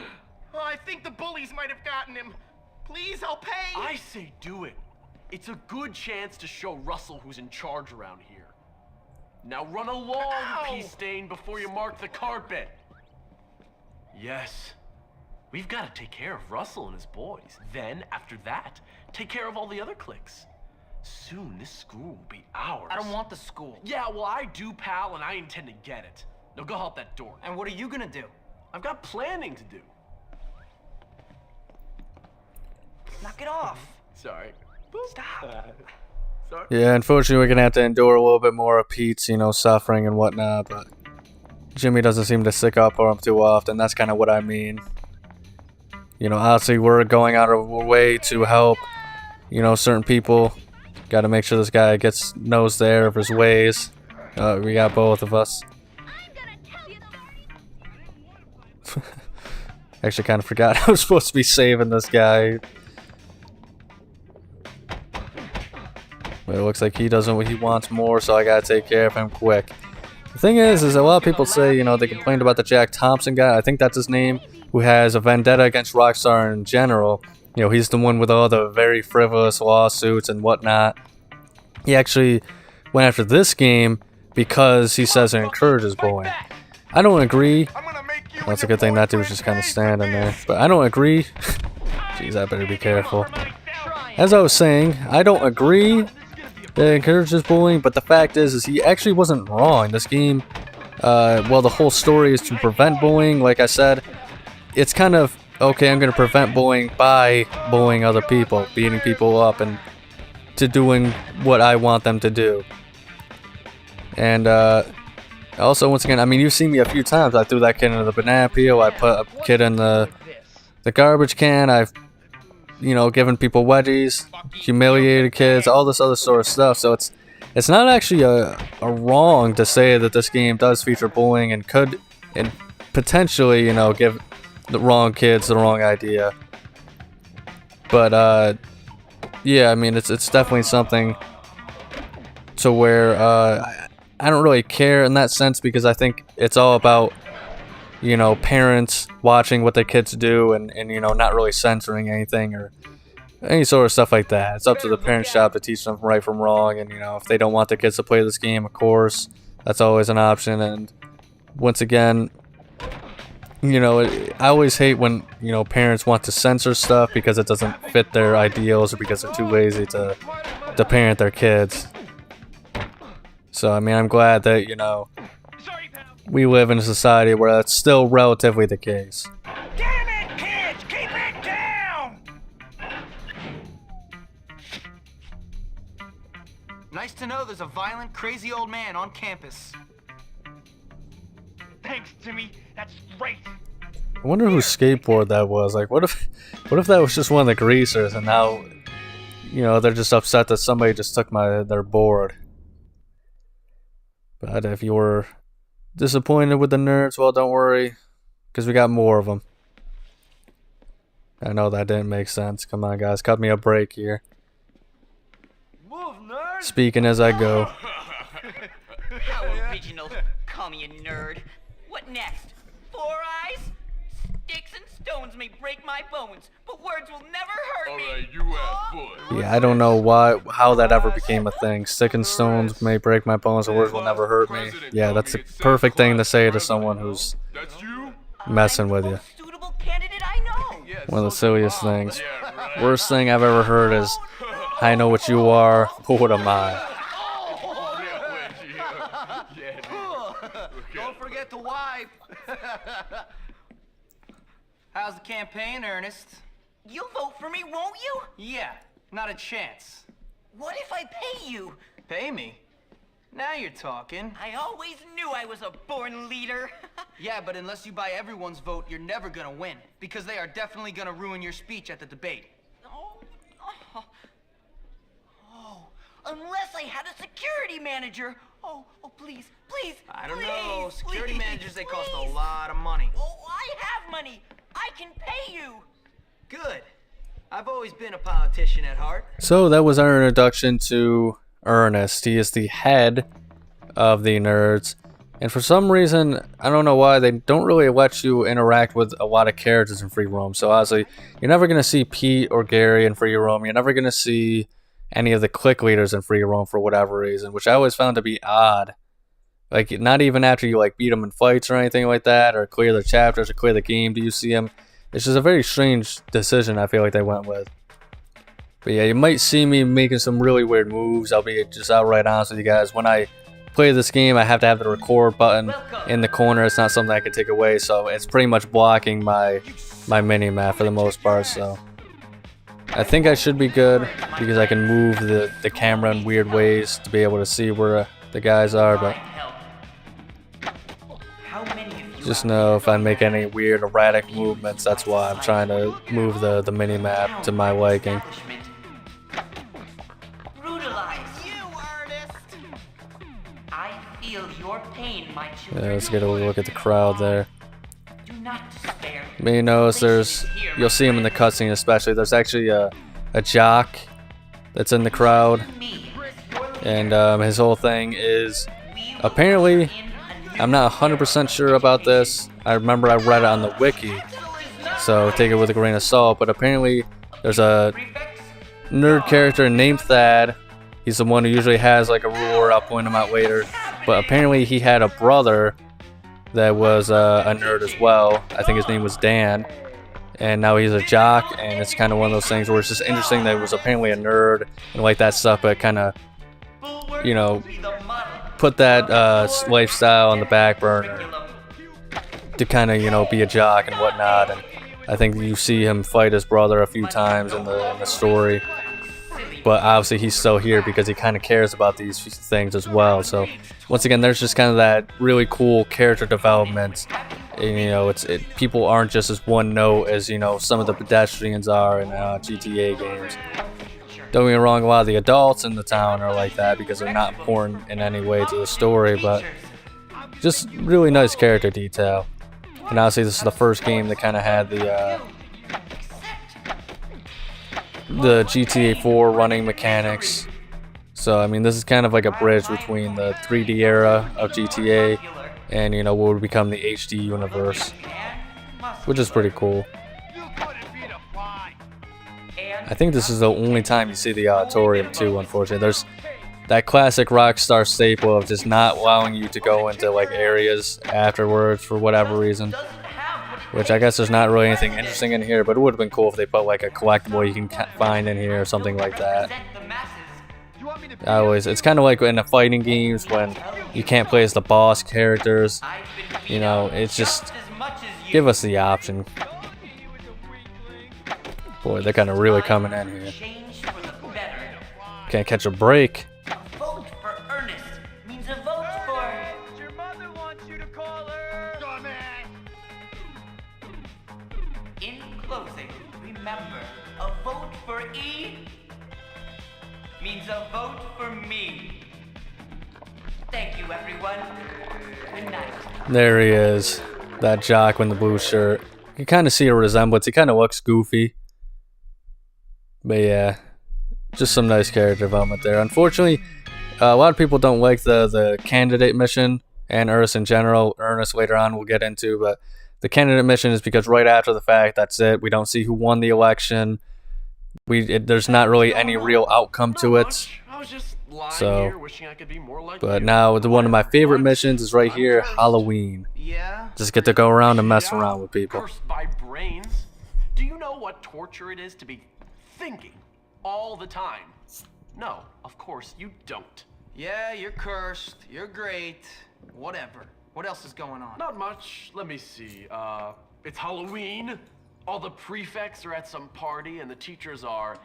Oh, I think the bullies might have gotten him. Please, I'll pay. I say do it. It's a good chance to show Russell who's in charge around here. Now run along, Ow. Peace Stain, before you mark the carpet. Yes. We've got to take care of Russell and his boys. Then, after that, take care of all the other kliqs. Soon, this school will be ours. I don't want the school. Yeah, well, I do, pal, and I intend to get it. Now go help that door. And what are you gonna do? I've got planning to do. Knock it off. Sorry. Stop. Sorry. Yeah, unfortunately, we're going to have to endure a little bit more of Pete's, you know, suffering and whatnot, but Jimmy doesn't seem to stick up for him too often. That's kind of what I mean. You know, obviously, we're going out of our way to help, you know, certain people. Got to make sure this guy knows the error of his ways. We got both of us. Actually, kind of forgot I was supposed to be saving this guy. But it looks like he wants more, so I gotta take care of him quick. The thing is a lot of people say, you know, they complained about the Jack Thompson guy, I think that's his name, who has a vendetta against Rockstar in general. You know, he's the one with all the very frivolous lawsuits and whatnot. He actually went after this game because he says it encourages bullying. I don't agree. That's a good thing that dude was just kind of standing there. But I don't agree. Jeez, I better be careful. As I was saying, I don't agree that it encourages bullying, but the fact is he actually wasn't wrong. This game, well, the whole story is to prevent bullying. Like I said, it's kind of, okay, I'm going to prevent bullying by bullying other people, beating people up, and to doing what I want them to do. And also, once again, I mean, you've seen me a few times. I threw that kid into the banana peel. I put a kid in the garbage can. I've, you know, given people wedgies, humiliated kids, all this other sort of stuff. So it's not actually a wrong to say that this game does feature bullying and could and potentially, you know, give the wrong kids the wrong idea. But yeah, I mean, it's definitely something to where I don't really care in that sense, because I think it's all about, you know, parents watching what their kids do and you know, not really censoring anything or any sort of stuff like that. It's up to the parent shop to teach them right from wrong, and you know, if they don't want their kids to play this game, of course, that's always an option. And once again, you know, I always hate when, you know, parents want to censor stuff because it doesn't fit their ideals or because they're too lazy to parent their kids. So, I mean, I'm glad that, you know, we live in a society where that's still relatively the case. Damn it, kids! Keep it down! Nice to know there's a violent, crazy old man on campus. Thanks, Jimmy. That's great. I wonder whose skateboard that was. Like, what if that was just one of the greasers, and now, you know, they're just upset that somebody just took their board. But if you were disappointed with the nerds, well, don't worry, because we got more of them. I know that didn't make sense. Come on, guys, cut me a break here. Move, nerd! Speaking as I go. How original. Call me a nerd. What next? 4 eyes? Sticks and stones may break my bones, but words will never hurt me. Alright, you have fun. Yeah, I don't know how that ever became a thing. Stick and stones may break my bones, and words will never hurt me. Yeah, that's the perfect thing to say to someone who's messing with you. Suitable candidate I know. One of the silliest things. Worst thing I've ever heard is, I know what you are, but what am I? Don't forget to wipe. How's the campaign, Ernest? You'll vote for me, won't you? Yeah, not a chance. What if I pay you? Pay me? Now you're talking. I always knew I was a born leader. Yeah, but unless you buy everyone's vote, you're never gonna win. Because they are definitely gonna ruin your speech at the debate. Oh, unless I had a security manager. Oh, please, please, I don't please, know. Security please, managers, they cost please. a lot of money. Oh, I have money. I can pay you. Good. I've always been a politician at heart. So that was our introduction to Ernest. He is the head of the nerds. And for some reason, I don't know why, they don't really let you interact with a lot of characters in free roam. So honestly, you're never going to see Pete or Gary in free roam. You're never going to see any of the kliq leaders in free roam for whatever reason, which I always found to be odd. Like, not even after you like beat them in fights or anything like that, or clear the chapters or clear the game, do you see them. It's just a very strange decision I feel like they went with. But yeah, you might see me making some really weird moves. I'll be just outright honest with you guys. When I play this game, I have to have the record button in the corner. It's not something I can take away, so it's pretty much blocking my mini-map for the most part. So I think I should be good because I can move the camera in weird ways to be able to see where the guys are. But just know if I make any weird erratic movements, that's why I'm trying to move the mini-map to my liking. Yeah, let's get a look at the crowd there. You notice you'll see him in the cutscene especially, there's actually a jock that's in the crowd. And his whole thing is, apparently, I'm not 100% sure about this. I remember I read it on the wiki, so take it with a grain of salt. But apparently, there's a nerd character named Thad. He's the one who usually has like a ruler. I'll point him out later. But apparently, he had a brother that was a nerd as well. I think his name was Dan. And now he's a jock, and it's kind of one of those things where it's just interesting that he was apparently a nerd and like that stuff, but kind of, you know, put that lifestyle on the back burner to kind of, you know, be a jock and whatnot. And I think you see him fight his brother a few times in the story, but obviously he's still here because he kind of cares about these things as well. So once again, there's just kind of that really cool character development. And, you know, people aren't just as one note as, you know, some of the pedestrians are in GTA games. Don't get me wrong, a lot of the adults in the town are like that because they're not important in any way to the story, but just really nice character detail. And obviously this is the first game that kind of had the GTA 4 running mechanics. So I mean, this is kind of like a bridge between the 3D era of GTA and you know what would become the HD universe, which is pretty cool. I think this is the only time you see the auditorium too, unfortunately. There's that classic Rockstar staple of just not allowing you to go into like areas afterwards for whatever reason. Which I guess there's not really anything interesting in here, but it would have been cool if they put like a collectible you can find in here or something like that. It's kind of like in the fighting games when you can't play as the boss characters. You know, it's just give us the option. Boy, they're kind of really coming in here. Can't catch a break. A vote for Ernest means a vote for... Your mother wants you to call her. In closing, remember, a vote for E means a vote for me. Thank you, everyone. Good night. There he is. That jock in the blue shirt. You can kind of see a resemblance. He kind of looks goofy. But yeah, just some nice character development there. Unfortunately, a lot of people don't like the candidate mission and Ernest in general. Ernest later on we'll get into, but the candidate mission is because right after the fact, that's it. We don't see who won the election. There's not really any real outcome to it. So, but now one of my favorite missions is right here, Halloween. Just get to go around and mess around with people. Cursed by brains. Do you know what torture it is to be thinking all the time? No, of course you don't. Yeah, you're cursed. You're great. Whatever. What else is going on? Not much. Let me see. It's Halloween. All the prefects are at some party and the teachers are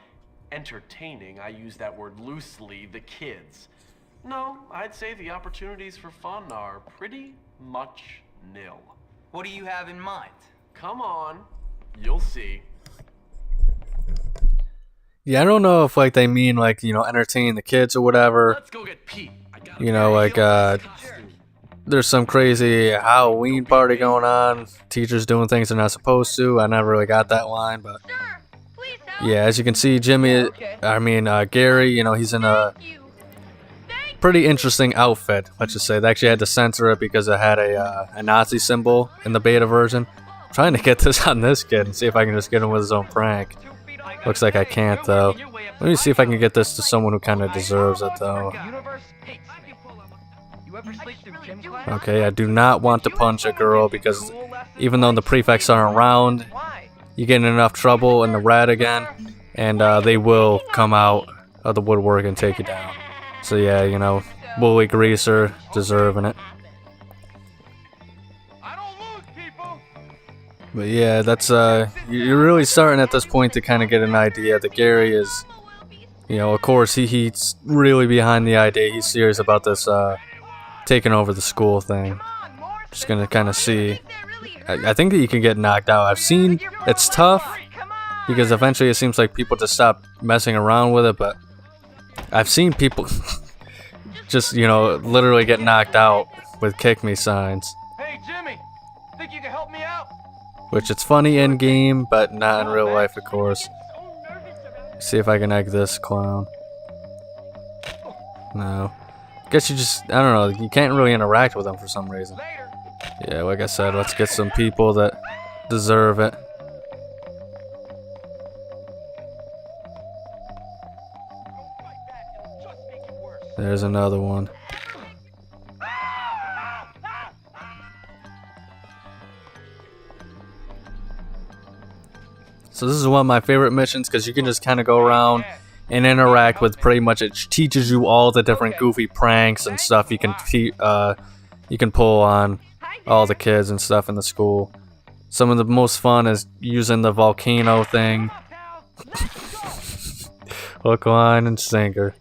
entertaining. I use that word loosely, the kids. No, I'd say the opportunities for fun are pretty much nil. What do you have in mind? Come on, you'll see. Yeah, I don't know if like they mean like, you know, entertain the kids or whatever. Let's go get Pete. You know, like there's some crazy Halloween party going on. Teachers doing things they're not supposed to. I never really got that line, but yeah, as you can see, Gary, you know, he's in a pretty interesting outfit, let's just say. They actually had to censor it because it had a Nazi symbol in the beta version. I'm trying to get this on this kid and see if I can just get him with his own prank. Looks like I can't, though. Let me see if I can get this to someone who kind of deserves it, though. Okay, I do not want to punch a girl because even though the prefects aren't around, you get in enough trouble in the rat again, and they will come out of the woodwork and take you down. So yeah, you know, bully greaser, deserving it. But yeah, that's you're really starting at this point to kind of get an idea that Gary is, you know, of course he's really behind the idea. He's serious about this taking over the school thing. Just gonna kind of see. I think that you can get knocked out. I've seen it's tough because eventually it seems like people just stop messing around with it, but I've seen people just, you know, literally get knocked out with kick me signs. Hey, Jimmy, think you can help me out? Which it's funny in game, but not in real life, of course. See if I can egg this clown. No. Guess you just, I don't know, you can't really interact with them for some reason. Yeah, like I said, let's get some people that deserve it. There's another one. So this is one of my favorite missions because you can just kind of go around and interact with pretty much, it teaches you all the different goofy pranks and stuff you can pull on all the kids and stuff in the school. Some of the most fun is using the volcano thing. Hook, line, and sinker.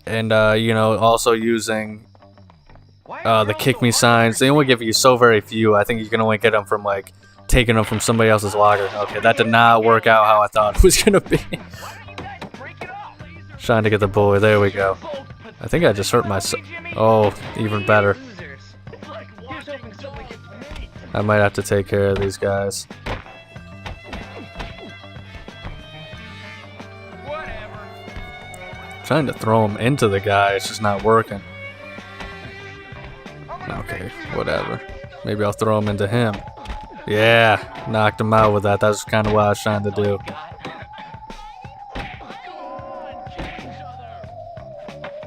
And you know, also using the kick me signs. They only give you so very few. I think you can only get them from like taking them from somebody else's locker. Okay, that did not work out how I thought it was gonna be. Trying to get the bully. There we go. I think I just hurt myself. Oh, even better. I might have to take care of these guys. Trying to throw him into the guy, it's just not working. Okay, whatever. Maybe I'll throw him into him. Yeah, knocked him out with that. That's kind of what I was trying to do.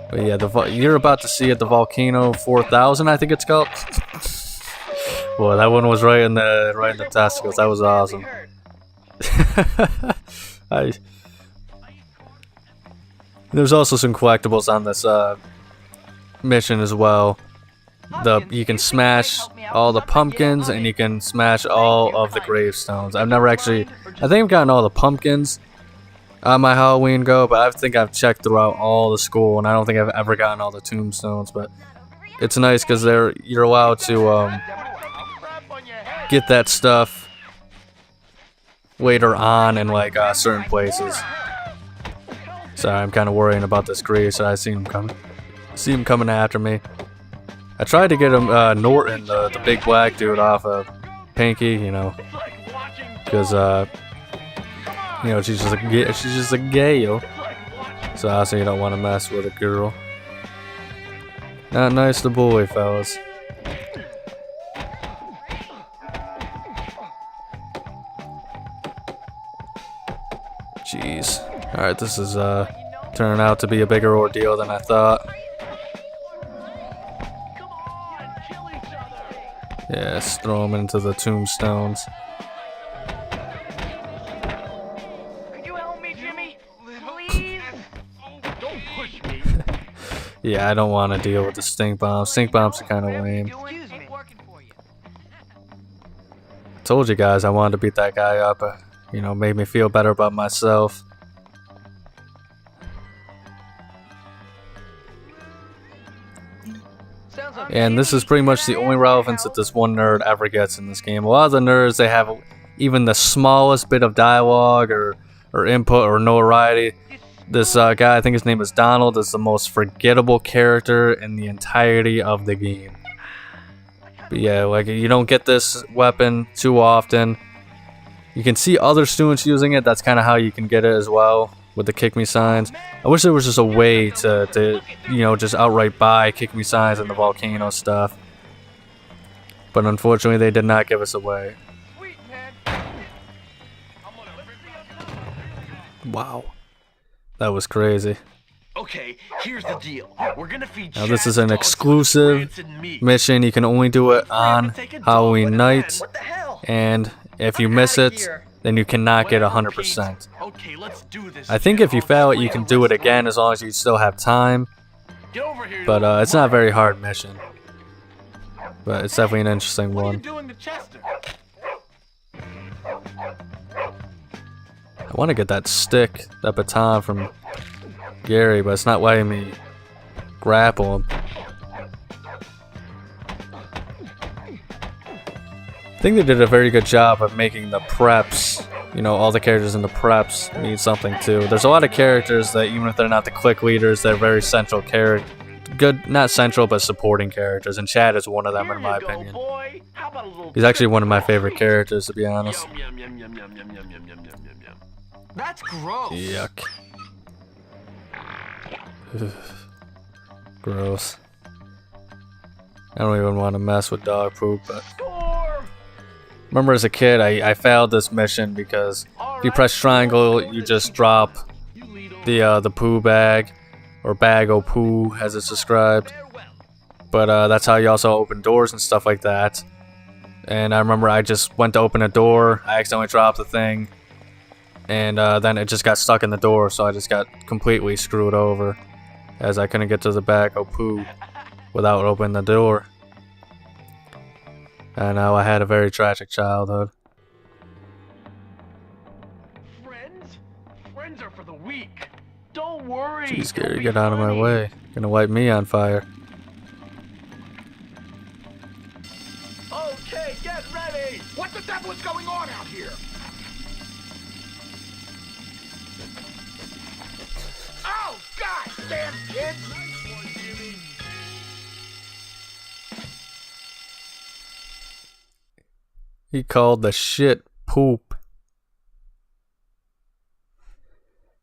But yeah, you're about to see at the Volcano 4000, I think it's called. Boy, that one was right in the testicles. That was awesome. There's also some collectibles on this mission as well. You can smash all the pumpkins and you can smash all of the gravestones. I've never actually, I think I've gotten all the pumpkins on my Halloween go, but I think I've checked throughout all the school and I don't think I've ever gotten all the tombstones. But it's nice because you're allowed to get that stuff later on in like certain places. Sorry, I'm kind of worrying about this grave, so I see him coming after me. I tried to get him Norton, the big black dude, off of Pinky, you know, because you know she's just a gayo. So obviously you don't want to mess with a girl. Not nice to bully, fellas. Jeez. All right, this is turning out to be a bigger ordeal than I thought. Yeah, let's throw them into the tombstones. Could you help me, Jimmy? Please? Don't push me. Yeah, I don't want to deal with the stink bombs. Stink bombs are kind of lame. Told you guys I wanted to beat that guy up. You know, made me feel better about myself. And this is pretty much the only relevance that this one nerd ever gets in this game. A lot of the nerds, they have even the smallest bit of dialogue or input or notoriety. This guy, I think his name is Donald, is the most forgettable character in the entirety of the game. But yeah, like, you don't get this weapon too often. You can see other students using it. That's kind of how you can get it as well, with the kick me signs. I wish there was just a way to you know, just outright buy kick me signs and the volcano stuff. But unfortunately, they did not give us a way. Wow. That was crazy. Okay, here's the deal. We're gonna feed Now this is an exclusive mission. You can only do it on Halloween night. And if you miss it, then you cannot get 100%. I think if you fail it, you can do it again as long as you still have time. But it's not a very hard mission. But it's definitely an interesting one. I want to get that stick, that baton from Gary, but it's not letting me grapple him. I think they did a very good job of making the preps, you know, all the characters in the preps mean something too. There's a lot of characters that, even if they're not the clique leaders, they're very central characters. Good, not central, but supporting characters, and Chad is one of them in my opinion. He's actually one of my favorite characters, to be honest. That's gross. Yuck. Gross. I don't even want to mess with dog poop, but remember as a kid, I failed this mission because if you press triangle, you just drop the poo bag, or Bag O Poo as it's described. But that's how you also open doors and stuff like that. And I remember I just went to open a door, I accidentally dropped the thing, and then it just got stuck in the door, so I just got completely screwed over, as I couldn't get to the Bag O Poo without opening the door. I know, I had a very tragic childhood. Friends are for the weak. Don't worry. Jeez, Gary, get out of my way. You're gonna light me on fire. Okay, get ready. What the devil is going on out here? Oh, God damn kids! Nice one, Jimmy. He called the shit poop.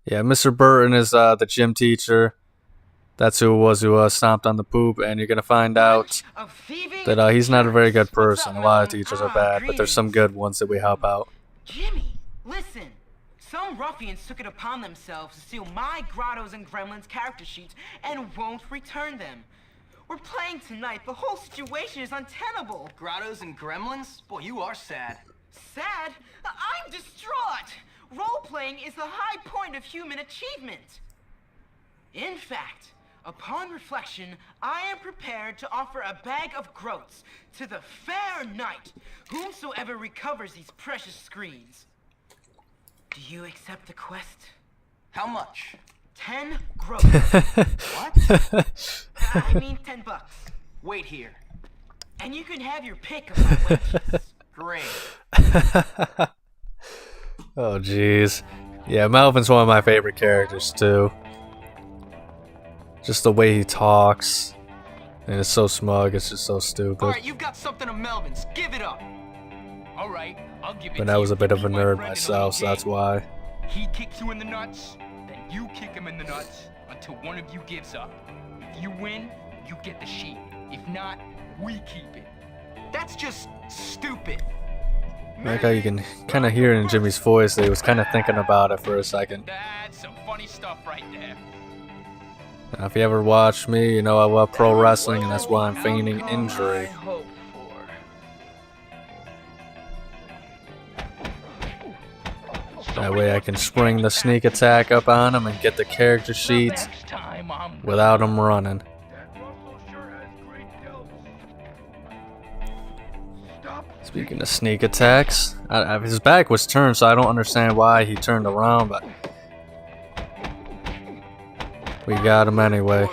Yeah, Mr. Burton is the gym teacher. That's who it was who stomped on the poop, and you're gonna find out that he's not a very good person. A lot of teachers are bad, but there's some good ones that we help out. Jimmy, listen. Some ruffians took it upon themselves to steal my Grottos and Gremlins character sheets and won't return them. We're playing tonight. The whole situation is untenable. Grottos and Gremlins? Boy, you are sad. Sad? I'm distraught. Role-playing is the high point of human achievement. In fact, upon reflection, I am prepared to offer a bag of groats to the fair knight, whomsoever recovers these precious screens. Do you accept the quest? How much? 10 groats. What? I mean $10. Wait here. And you can have your pick of my wenches. Great. Oh, jeez. Yeah, Melvin's one of my favorite characters, too. Just the way he talks. And it's so smug, it's just so stupid. Alright, you've got something of Melvin's. Give it up. Alright, I'll give it But to I you. was a bit of a Be my nerd friend in the myself, so little that's game. why. He kicks you in the nuts, then you kick him in the nuts until one of you gives up. If you win, you get the sheet. If not, we keep it. That's just stupid. I like how you can kind of hear in Jimmy's voice that he was kind of thinking about it for a second. That's some funny stuff right there. Now, if you ever watch me, you know I love pro wrestling, and that's why I'm feigning injury. That way I can spring the sneak attack up on him and get the character sheets without him running. Speaking of sneak attacks, his back was turned, so I don't understand why he turned around, but we got him anyway.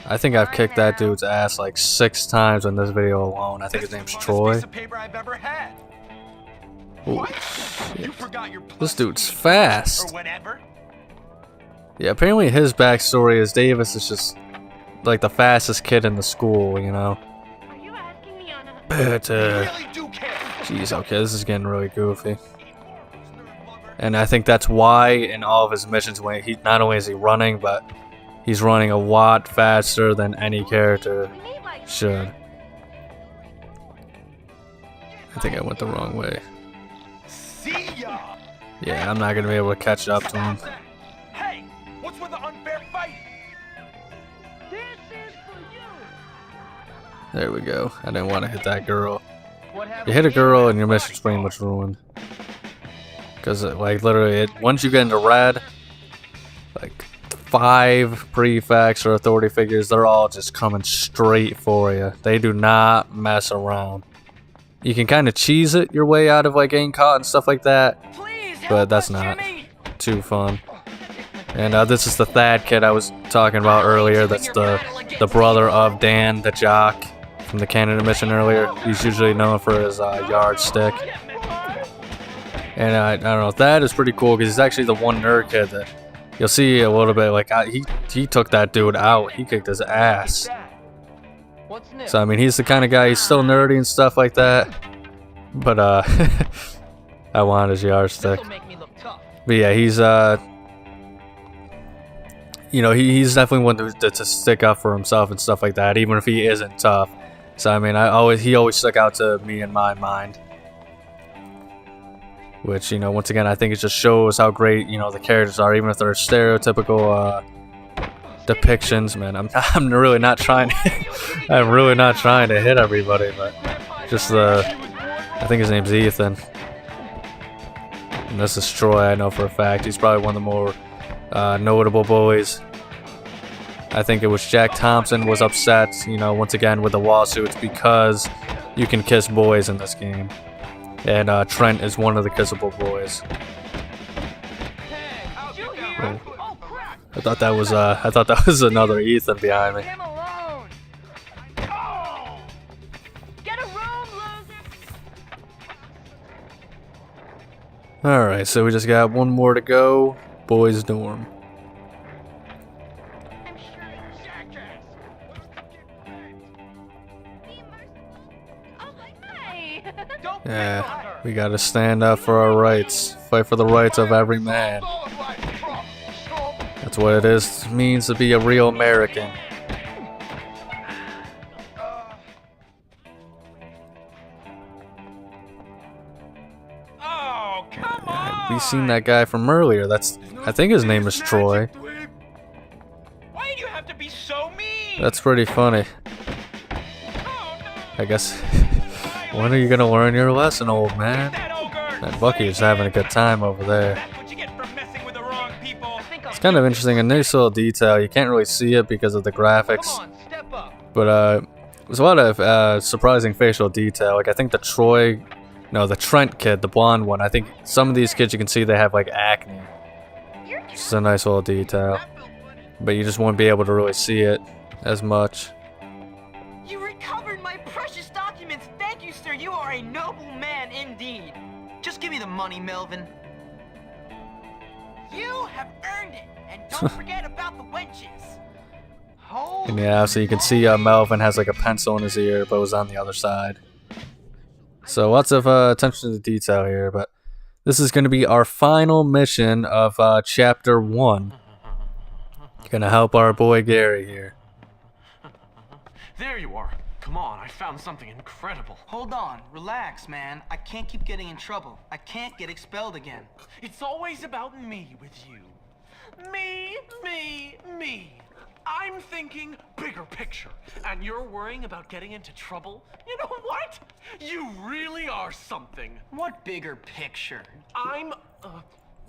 I think I've kicked that dude's ass like 6 times in this video alone. I think his name's Troy. Ooh, shit. This dude's fast. Yeah, apparently his backstory is Davis is just like the fastest kid in the school, you know. But, jeez, okay, this is getting really goofy. And I think that's why in all of his missions, when he not only is he running, but he's running a lot faster than any character should. I think I went the wrong way. Yeah, I'm not gonna be able to catch up to him. Hey, what's with the unfair fight? There we go. I didn't want to hit that girl. You hit a girl and your mission's pretty much ruined. Because, like, literally, once you get into red, like, 5 prefects or authority figures, they're all just coming straight for you. They do not mess around. You can kind of cheese it your way out of, like, getting caught and stuff like that. But that's not too fun. And this is the Thad kid I was talking about earlier. That's the brother of Dan, the jock from the Canada mission earlier. He's usually known for his yardstick. And I don't know, that is pretty cool because he's actually the one nerd kid that you'll see a little bit like he took that dude out. He kicked his ass. So I mean, he's the kind of guy, he's still nerdy and stuff like that. But I want his yardstick. But yeah, he's you know, he's definitely one to stick up for himself and stuff like that, even if he isn't tough. So I mean, he always stuck out to me in my mind. Which, you know, once again, I think it just shows how great, you know, the characters are, even if they're stereotypical depictions. Man, I'm really not trying. I'm really not trying to hit everybody, but just I think his name's Ethan. And this is Troy. I know for a fact he's probably one of the more notable bullies. I think it was Jack Thompson was upset, you know, once again with the lawsuits because you can kiss boys in this game. And Trent is one of the kissable boys. Oh. I thought that was another Ethan behind me. Alright, so we just got one more to go. Boys' dorm. Yeah, we gotta stand up for our rights. Fight for the rights of every man. That's That's what it is. Means to be a real American. Oh, come on! We seen that guy from earlier. I think his name is Troy. Why do you have to be so mean? That's pretty funny. I guess. When are you gonna learn your lesson, old man? That Bucky is having a good time over there. It's kind of interesting. A nice little detail. You can't really see it because of the graphics. But there's a lot of surprising facial detail. Like I think the Trent kid, the blonde one. I think some of these kids you can see they have like acne. It's a nice little detail. But you just won't be able to really see it as much. You recovered my precious documents. Thank you, sir. You are a noble man indeed. Just give me the money, Melvin. You have earned it. And don't forget about the wenches. And yeah, so you can see Melvin has like a pencil in his ear, but it was on the other side. So lots of attention to detail here, but this is going to be our final mission of Chapter 1. Gonna help our boy Gary here. There you are. Come on, I found something incredible. Hold on, relax, man. I can't keep getting in trouble. I can't get expelled again. It's always about me with you. Me, me, me. I'm thinking bigger picture, and you're worrying about getting into trouble? You know what? You really are something. What bigger picture?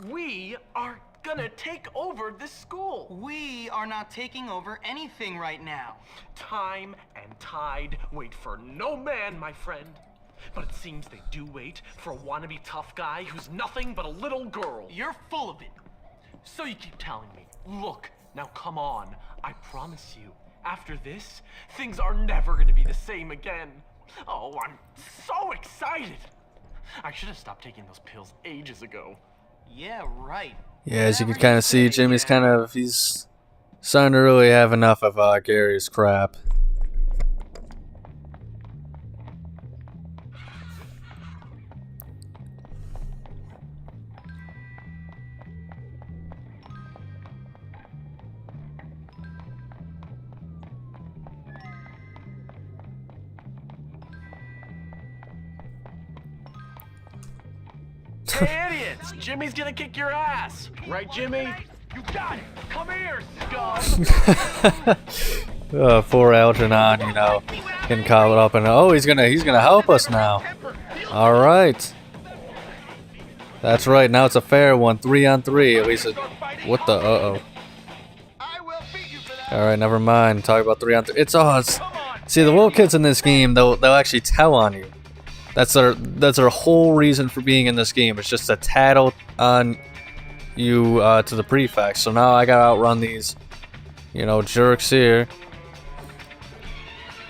We are gonna take over this school. We are not taking over anything right now. Time and tide wait for no man, my friend. But it seems they do wait for a wannabe tough guy who's nothing but a little girl. You're full of it. So you keep telling me, look, now come on. I promise you, after this, things are never gonna be the same again. Oh, I'm so excited. I should have stopped taking those pills ages ago. Yeah, right. Yeah, as you can kind of see, Jimmy's he's starting to really have enough of Gary's crap. Hey, idiots! Jimmy's gonna kick your ass! Right, Jimmy? You got it! Come here, scum! Poor Algernon, you know, getting caught up in. Oh, he's gonna help us now. All right. That's right. Now it's a fair one, 3-on-3. At least. What the? Uh-oh. All right, never mind. Talk about 3-on-3. It's us. See, the little kids in this game, they'll actually tell on you. That's their whole reason for being in this game. It's just to tattle on you to the prefects. So now I gotta outrun these, you know, jerks here,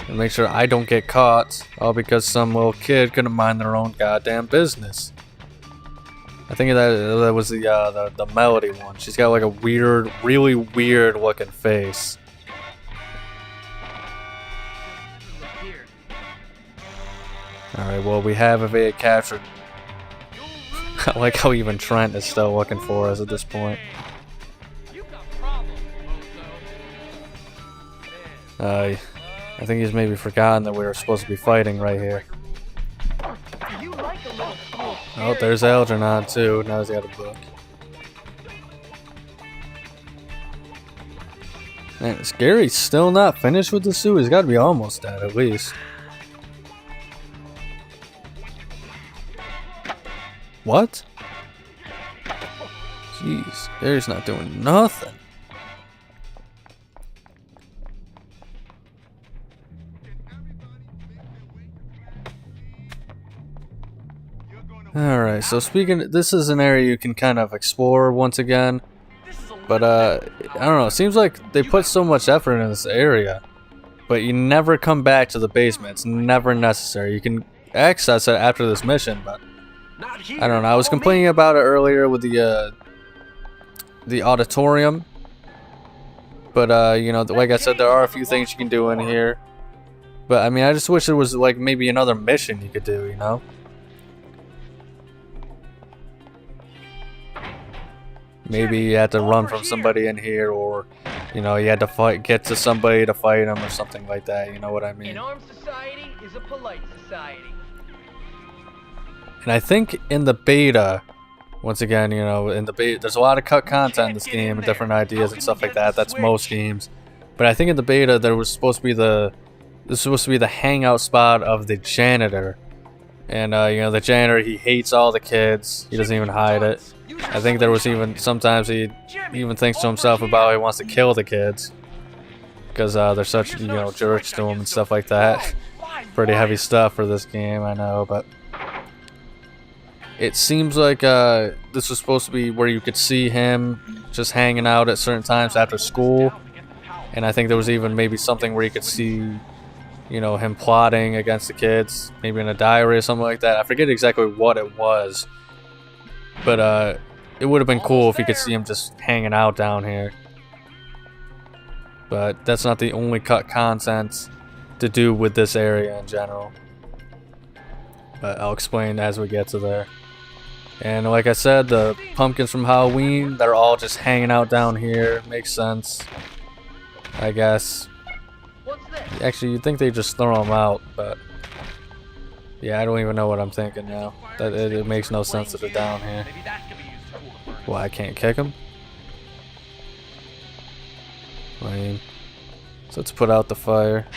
and make sure I don't get caught. All because some little kid couldn't mind their own goddamn business. I think that was the Melody one. She's got like a weird, really weird looking face. Alright, well, we have evaded capture. I like how even Trent is still looking for us at this point. I think he's maybe forgotten that we were supposed to be fighting right here. Oh, there's Algernon too. Now he's got a book. Man, is Gary still not finished with the suit? He's got to be almost dead at least. What? Jeez, Gary's not doing nothing. Alright, so this is an area you can kind of explore once again. But, I don't know, it seems like they put so much effort in this area. But you never come back to the basement. It's never necessary. You can access it after this mission, but I don't know. I was complaining about it earlier with the auditorium, but you know, like I said, there are a few things you can do in here. But I mean, I just wish there was like maybe another mission you could do, you know? maybe he had to run from somebody in here, or you know, he had to get to somebody to fight him or something like that. You know what I mean? An armed society is a polite society. And I think in the beta, once again, you know, in the beta, there's a lot of cut content in this game and different ideas and stuff like that. That's most games. But I think in the beta, there was supposed to be this was supposed to be the hangout spot of the janitor. And, you know, the janitor, he hates all the kids. He doesn't even hide it. I think there was even, sometimes he even thinks to himself about how he wants to kill the kids. Because they're such, you know, jerks to him and stuff like that. Pretty heavy stuff for this game, I know, but... It seems like this was supposed to be where you could see him just hanging out at certain times after school. And I think there was even maybe something where you could see, you know, him plotting against the kids. Maybe in a diary or something like that. I forget exactly what it was. But it would have been cool if you could see him just hanging out down here. But that's not the only cut content to do with this area in general. But I'll explain as we get to there. And like I said, the pumpkins from Halloween, they're all just hanging out down here. Makes sense, I guess. Actually, you'd think they just throw them out, but yeah, I don't even know what I'm thinking now. That it makes no sense that they're down here. Well, I can't kick them. Lame. So let's put out the fire.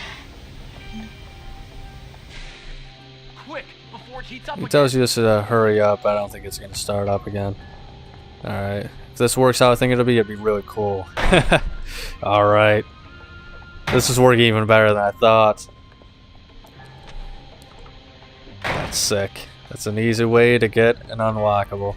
He tells you just to hurry up. I don't think it's going to start up again. Alright. If this works how I think it'd be really cool. Alright. This is working even better than I thought. That's sick. That's an easy way to get an unlockable.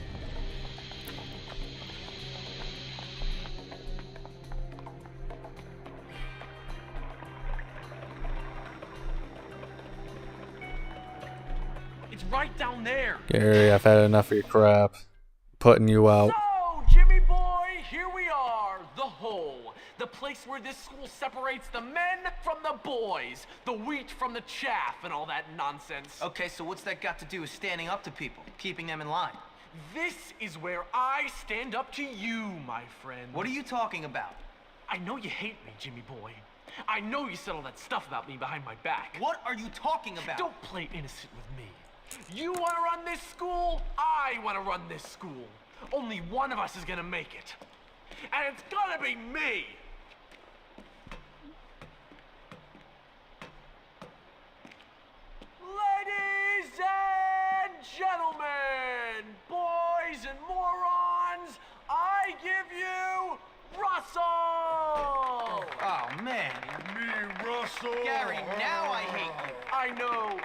Right down there. Gary, I've had enough of your crap. Putting you out. So, Jimmy boy, here we are. The hole. The place where this school separates the men from the boys. The wheat from the chaff and all that nonsense. Okay, so what's that got to do with standing up to people? Keeping them in line? This is where I stand up to you, my friend. What are you talking about? I know you hate me, Jimmy boy. I know you said all that stuff about me behind my back. What are you talking about? Don't play innocent with me. You want to run this school? I want to run this school. Only one of us is going to make it. And it's going to be me. Ladies and gentlemen, boys and morons, I give you Russel! Oh, man. Me, Russell. Gary, now I hate you. I know,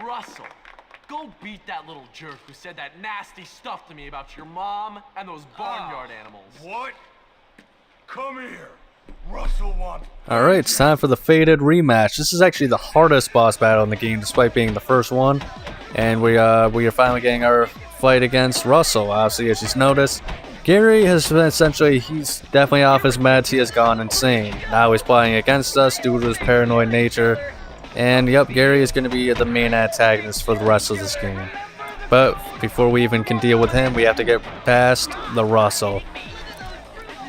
Russell. Go beat that little jerk who said that nasty stuff to me about your mom and those barnyard animals. What? Come here. Russell wants... Alright, it's time for the Fated rematch. This is actually the hardest boss battle in the game, despite being the first one. And we are finally getting our fight against Russell. Obviously, as you've noticed, Gary has been essentially, he's definitely off his meds. He has gone insane. Now he's playing against us due to his paranoid nature. And yep, Gary is going to be the main antagonist for the rest of this game. But before we even can deal with him, we have to get past the Russell.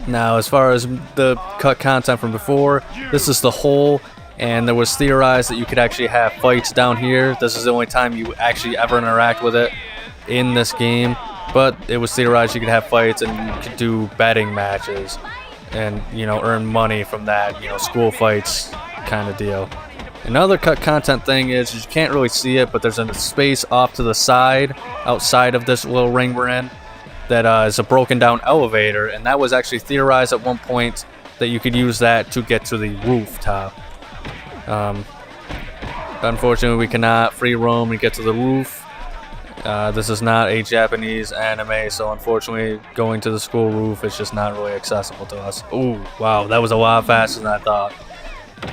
Now, as far as the cut content from before, this is the hole, and there was theorized that you could actually have fights down here. This is the only time you actually ever interact with it in this game. But it was theorized you could have fights and you could do betting matches and, you know, earn money from that, you know, school fights kind of deal. Another cut content thing is you can't really see it, but there's a space off to the side, outside of this little ring we're in, that is a broken down elevator, and that was actually theorized at one point that you could use that to get to the rooftop. Unfortunately, we cannot free roam and get to the roof. This is not a Japanese anime, so unfortunately going to the school roof is just not really accessible to us. Ooh, wow, that was a lot faster than I thought.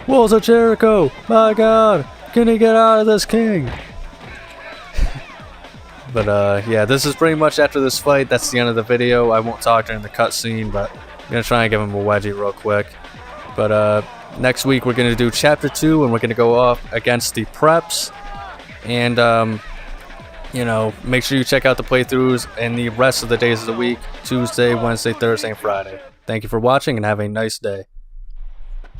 Walls of Jericho! My god! Can he get out of this king? But yeah, this is pretty much after this fight. That's the end of the video. I won't talk during the cutscene, but I'm going to try and give him a wedgie real quick. But next week we're going to do Chapter 2, and we're going to go off against the preps. And you know, make sure you check out the playthroughs and the rest of the days of the week, Tuesday, Wednesday, Thursday, and Friday. Thank you for watching and have a nice day.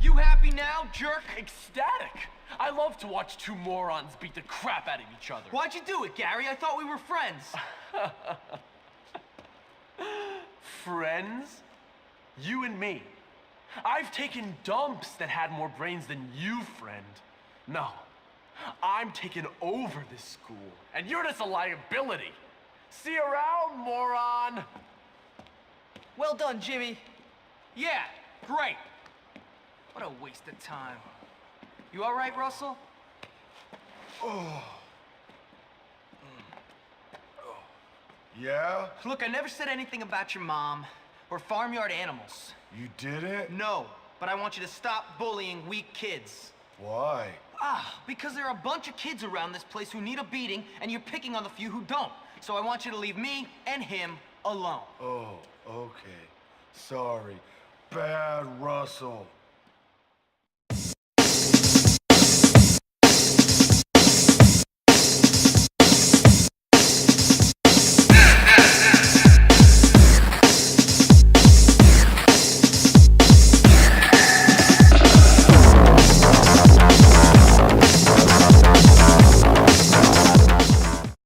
You happy now, jerk? Ecstatic. I love to watch two morons beat the crap out of each other. Why'd you do it, Gary? I thought we were friends. Friends? You and me. I've taken dumps that had more brains than you, friend. No, I'm taking over this school, and you're just a liability. See you around, moron. Well done, Jimmy. Yeah, great. What a waste of time. You all right, Russell? Yeah? Look, I never said anything about your mom or farmyard animals. You didn't? No, but I want you to stop bullying weak kids. Why? Because there are a bunch of kids around this place who need a beating, and you're picking on the few who don't. So I want you to leave me and him alone. Oh, okay. Sorry. Bad Russell.